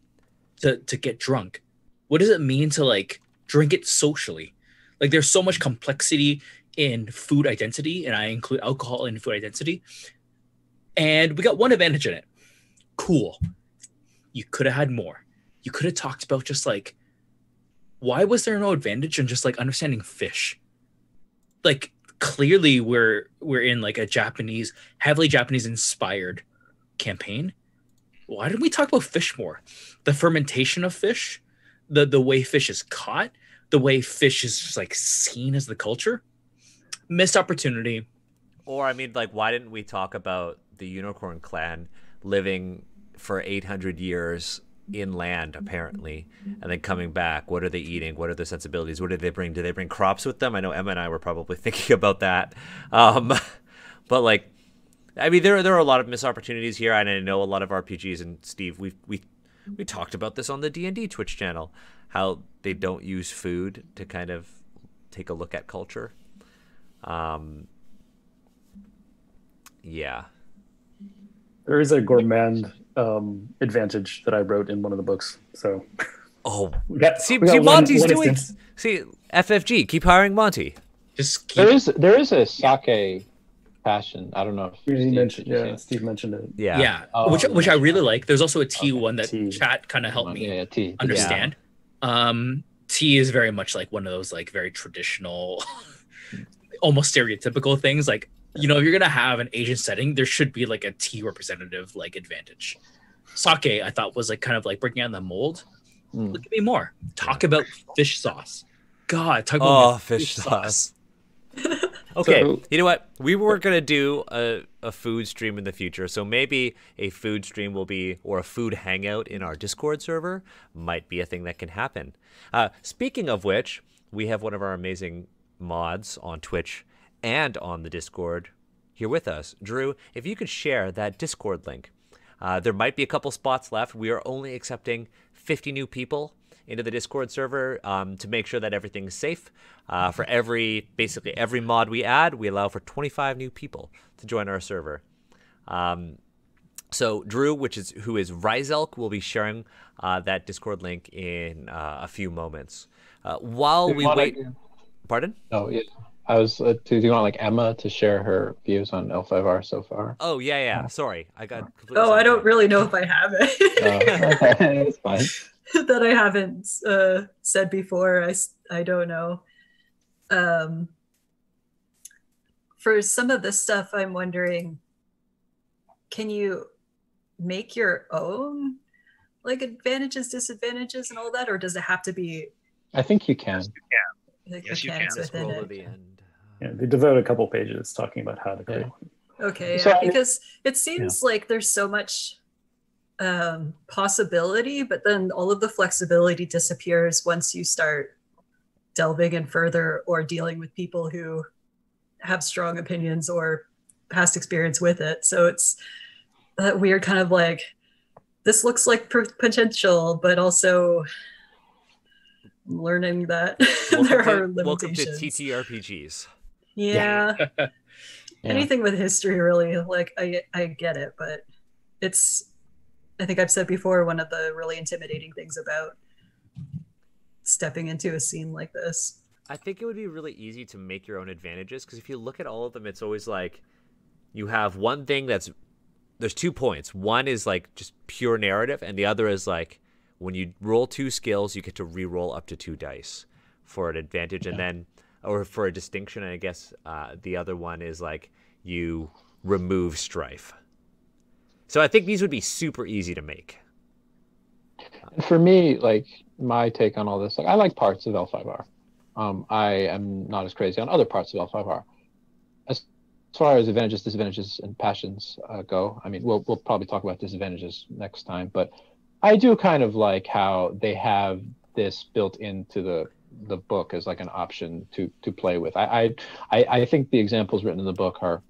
to get drunk? What does it mean to like drink it socially? Like there's so much complexity in food identity, and I include alcohol in food identity. And we got one advantage in it. Cool. You could have had more. You could have talked about just like, why was there no advantage in just like understanding fish? Like clearly we're in like a heavily Japanese inspired campaign. Why didn't we talk about fish more? The fermentation of fish, the way fish is caught, the way fish is just like seen as the culture. Missed opportunity. Or I mean, like, why didn't we talk about the Unicorn Clan living for 800 years inland, apparently, and then coming back? What are they eating? What are their sensibilities? What did they bring? Did they bring crops with them? I know Emma and I were probably thinking about that. But like, I mean, there are a lot of missed opportunities here, and I know a lot of RPGs. And Steve, we talked about this on the D&D Twitch channel, how they don't use food to kind of take a look at culture. Yeah. There is a gourmand advantage that I wrote in one of the books. So, See, we got Monty's one doing. instance. See, FFG, keep hiring Monty. Just keep, There is a sake passion. I don't know if He Steve, mentioned, did you say yeah, it? Steve mentioned it. yeah, Oh, which I really yeah. like. There's also a tea Okay. one that Tea. chat kind of helped me Yeah, tea. understand. Tea is very much like one of those like very traditional, almost stereotypical things. Like, you know, if you're gonna have an Asian setting, there should be like a tea representative like advantage. Sake, I thought, was like kind of like breaking out the mold. Look at me more. Talk about fish sauce. God, talk about Fish sauce. Okay, So- you know what? We were gonna do a food stream in the future, so maybe a food stream will be, or a food hangout in our Discord server might be a thing that can happen. Speaking of which, we have one of our amazing mods on Twitch and on the Discord here with us. Drew, if you could share that Discord link. There might be a couple spots left. We are only accepting 50 new people into the Discord server to make sure that everything's safe. For basically every mod we add, we allow for 25 new people to join our server. So Drew, who is Ryzelk, will be sharing that Discord link in a few moments. While we wait, pardon? Oh yeah, I was. Do you want like Emma to share her views on L5R so far? Oh yeah. Sorry, I got completely. Oh, I don't sidetracked. really know if I have it. That's fine. That I haven't said before. I don't know. For some of this stuff, I'm wondering, can you make your own like advantages, disadvantages, and all that, or does it have to be I think you can. like Yes, you mechanics can. within Scroll to it? the end. Yeah, they devote a couple pages talking about how to create one. Okay, So, yeah, I mean- because it seems like there's so much possibility, but then all of the flexibility disappears once you start delving in further or dealing with people who have strong opinions or past experience with it. So it's that weird kind of like, this looks like potential, but also learning that there are Welcome to limitations. TTRPGs. Yeah. Yeah. Anything with history, really, like I get it, but it's, I think I've said before, one of the really intimidating things about stepping into a scene like this. I think it would be really easy to make your own advantages, because if you look at all of them, it's always like you have one thing there's 2 points. One is like just pure narrative, and the other is like when you roll 2 skills, you get to re-roll up to 2 dice for an advantage, and then, or for a distinction. And I guess the other one is like you remove strife. So I think these would be super easy to make. And for me, like my take on all this, like I like parts of L5R. I am not as crazy on other parts of L5R. As far as advantages, disadvantages, and passions go, I mean, we'll probably talk about disadvantages next time, but I do kind of like how they have this built into the book as like an option to play with. I think the examples written in the book are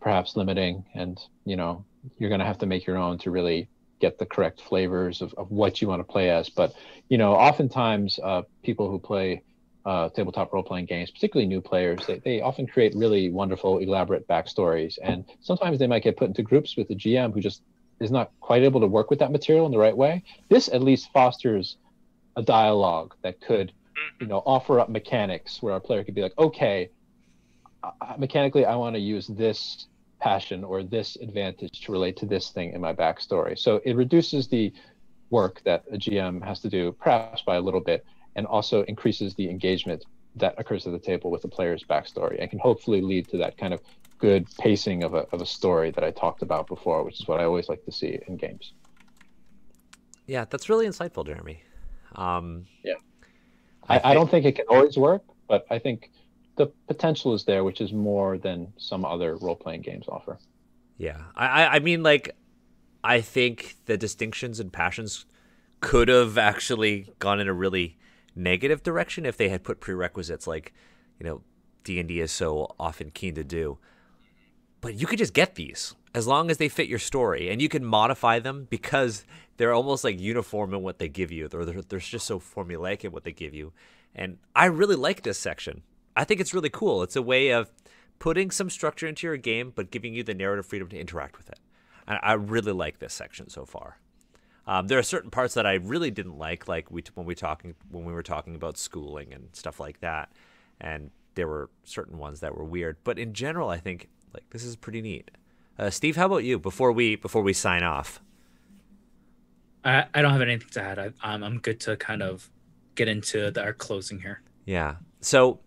perhaps limiting, and you know, you're going to have to make your own to really get the correct flavors of what you want to play as. But you know, oftentimes people who play tabletop role-playing games, particularly new players, they often create really wonderful, elaborate backstories, and sometimes they might get put into groups with a GM who just is not quite able to work with that material in the right way. This at least fosters a dialogue that could, you know, offer up mechanics where our player could be like, okay, mechanically, I want to use this passion or this advantage to relate to this thing in my backstory. So it reduces the work that a GM has to do, perhaps by a little bit, and also increases the engagement that occurs at the table with the player's backstory, and can hopefully lead to that kind of good pacing of a story that I talked about before, which is what I always like to see in games. Yeah, that's really insightful, Jeremy. Yeah. I don't think it can always work, but I think the potential is there, which is more than some other role-playing games offer. Yeah, I mean, like, I think the distinctions and passions could have actually gone in a really negative direction if they had put prerequisites like, you know, D&D is so often keen to do. But you could just get these as long as they fit your story, and you can modify them because they're almost like uniform in what they give you. They're just so formulaic in what they give you. And I really like this section. I think it's really cool. It's a way of putting some structure into your game, but giving you the narrative freedom to interact with it. And I really like this section so far. There are certain parts that I really didn't like when we were talking about schooling and stuff like that. And there were certain ones that were weird. But in general, I think like this is pretty neat. Steve, how about you? Before we sign off, I don't have anything to add. I'm good to kind of get into our closing here. Yeah. So,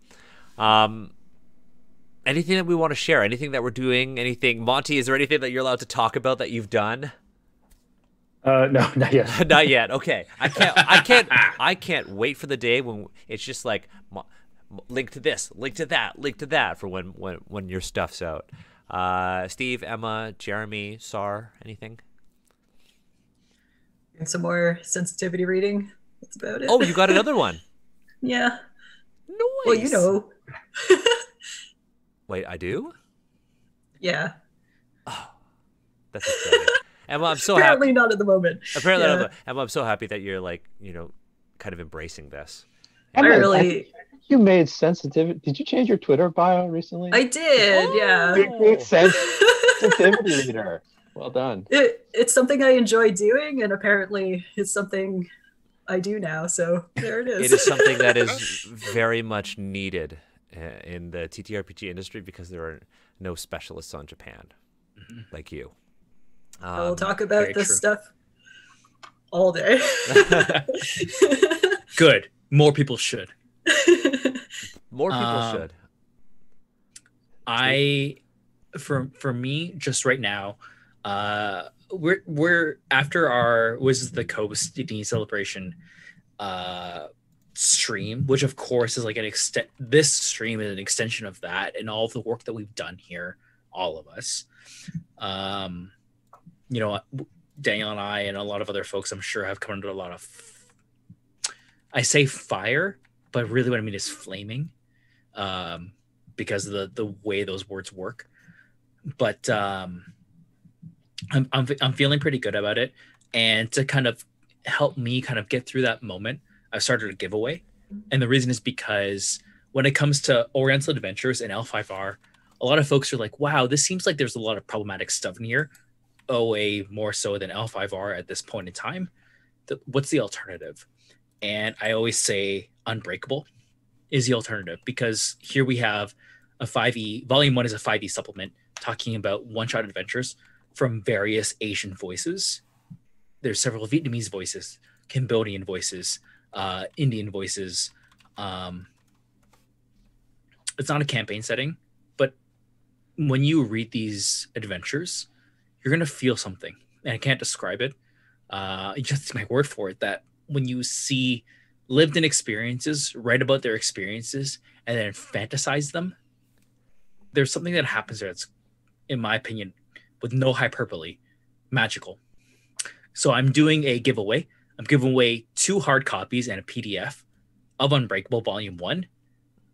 anything that we want to share? Anything that we're doing? Anything, Monty? Is there anything that you're allowed to talk about that you've done? No, not yet. Not yet. Okay. I can't wait for the day when it's just like link to this, link to that for when your stuff's out. Steve, Emma, Jeremy, Sar, anything? And some more sensitivity reading. That's about it. Oh, you got another one. Yeah. Nice. Well, you know. Wait, I do? Yeah. Oh, that's exciting. Emma, I'm so Apparently happy. not at the moment. Apparently Yeah. not. Emma, I'm so happy that you're like, kind of embracing this. I really. You made sensitivity. Did you change your Twitter bio recently? I did, yeah. Big sensitivity reader. Well done. It's something I enjoy doing, and apparently it's something I do now. So there it is. It is something that is very much needed in the TTRPG industry because there are no specialists on Japan like you. We'll talk about very this true. stuff all day. Good. More people should. More people should. For me, just right now, we're after our Wizards of the Coast D&D celebration stream, which of course is like this stream is an extension of that and all of the work that we've done here, all of us. Daniel and I and a lot of other folks, I'm sure, have come under a lot of I say fire, but really what I mean is flaming, because of the way those words work. But I'm feeling pretty good about it, and to kind of help me kind of get through that moment, I've started a giveaway, and the reason is because when it comes to Oriental Adventures and L5R, a lot of folks are like, "Wow, this seems like there's a lot of problematic stuff in here." OA more so than L5R at this point in time. What's the alternative? And I always say Unbreakable is the alternative, because here we have a 5e, volume 1 is a 5e supplement talking about one-shot adventures from various Asian voices. There's several Vietnamese voices, Cambodian voices, Indian voices. It's not a campaign setting, but when you read these adventures, you're going to feel something, and I can't describe it. Just my word for it, that when you see lived in experiences, write about their experiences, and then fantasize them, there's something that happens there that's, in my opinion, with no hyperbole, magical. So I'm doing a giveaway. I'm giving away 2 hard copies and a PDF of Unbreakable Volume 1.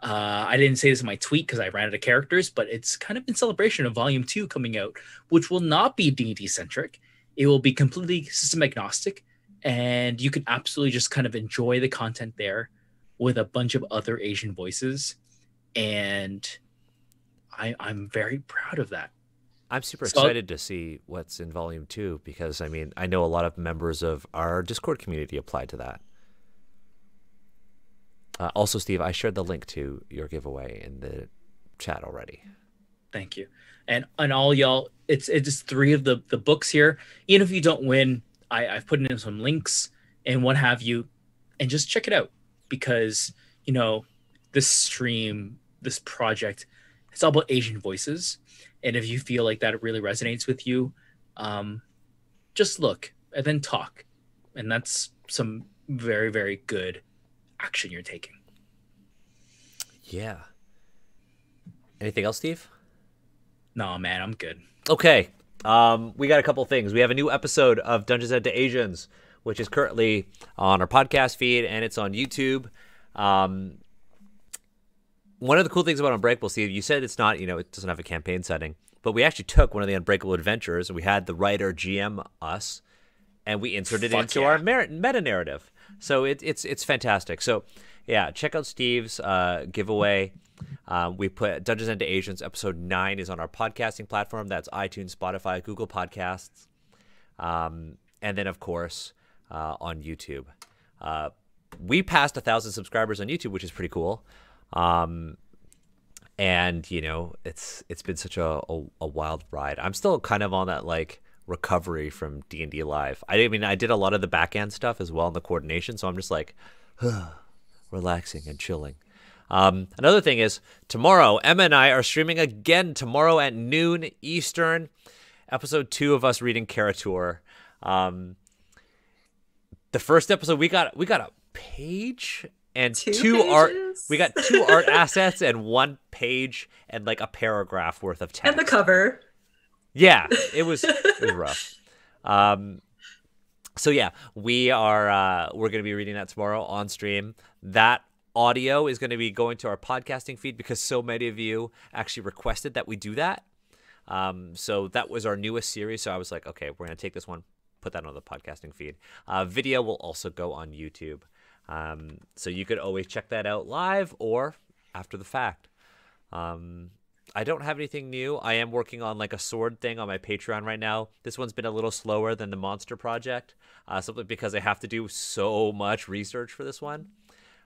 I didn't say this in my tweet because I ran out of characters, but it's kind of in celebration of Volume 2 coming out, which will not be D&D centric. It will be completely system agnostic, and you can absolutely just kind of enjoy the content there with a bunch of other Asian voices. And I'm very proud of that. I'm super excited to see what's in Volume 2 because, I mean, I know a lot of members of our Discord community applied to that. Also, Steve, I shared the link to your giveaway in the chat already. Thank you. And all y'all, it's just 3 of the books here. Even if you don't win, I've put in some links and what have you, and just check it out, because, this stream, this project, it's all about Asian voices. And if you feel like that really resonates with you, just look and then talk. And that's some very, very good action you're taking. Yeah. Anything else, Steve? No, man, I'm good. Okay. We got a couple things. We have a new episode of Dungeons Ed to Asians, which is currently on our podcast feed, and it's on YouTube. One of the cool things about Unbreakable, Steve, you said it's not, it doesn't have a campaign setting, but we actually took one of the Unbreakable Adventures, and we had the writer GM us, and we inserted it into our meta narrative. So it's fantastic. So yeah, check out Steve's giveaway. We put Dungeons and Agents episode 9 is on our podcasting platform. That's iTunes, Spotify, Google Podcasts, and then of course on YouTube. We passed 1,000 subscribers on YouTube, which is pretty cool. And you know, it's been such a wild ride. I'm still kind of on that like recovery from D&D Live. I mean, I did a lot of the back end stuff as well in the coordination, so I'm just like relaxing and chilling. Another thing is tomorrow, Emma and I are streaming again tomorrow at noon Eastern, episode 2 of us reading Karatur. The first episode we got a page and two art. We got 2 art assets and 1 page and like a paragraph worth of text. And the cover. Yeah, it was rough. So yeah, we're going to be reading that tomorrow on stream. That audio is going to be going to our podcasting feed because so many of you actually requested that we do that. So that was our newest series. So I was like, okay, we're going to take this one, put that on the podcasting feed. Video will also go on YouTube. So you could always check that out live or after the fact. I don't have anything new. I am working on like a sword thing on my Patreon right now. This one's been a little slower than the monster project, simply because I have to do so much research for this one.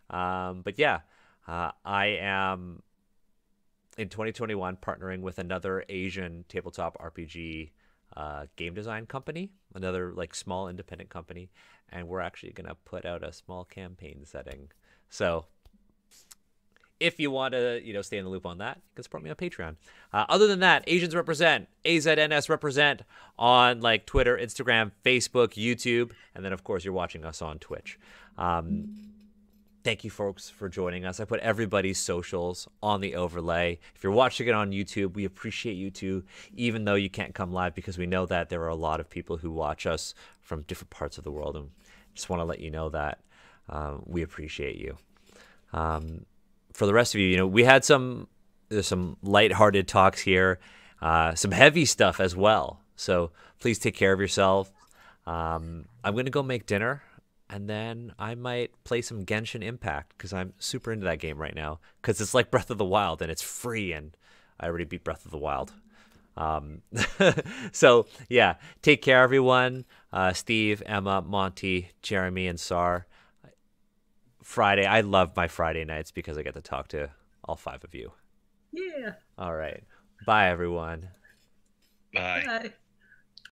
But yeah, I am in 2021 partnering with another Asian tabletop RPG game design company, another like small independent company, and we're actually going to put out a small campaign setting. So if you want to, you know, stay in the loop on that, you can support me on Patreon. Other than that, Asians Represent, AZNS Represent on like Twitter, Instagram, Facebook, YouTube, and then of course you're watching us on Twitch. Thank you, folks, for joining us. I put everybody's socials on the overlay. If you're watching it on YouTube, we appreciate you too, even though you can't come live, because we know that there are a lot of people who watch us from different parts of the world, and just want to let you know that we appreciate you. For the rest of you, you know, we had there's some lighthearted talks here, some heavy stuff as well. So please take care of yourself. I'm going to go make dinner. And then I might play some Genshin Impact because I'm super into that game right now. Because it's like Breath of the Wild and it's free, and I already beat Breath of the Wild. So yeah, take care, everyone. Steve, Emma, Monty, Jeremy, and Sar. Friday, I love my Friday nights because I get to talk to all 5 of you. Yeah. All right. Bye, everyone. Bye. Bye.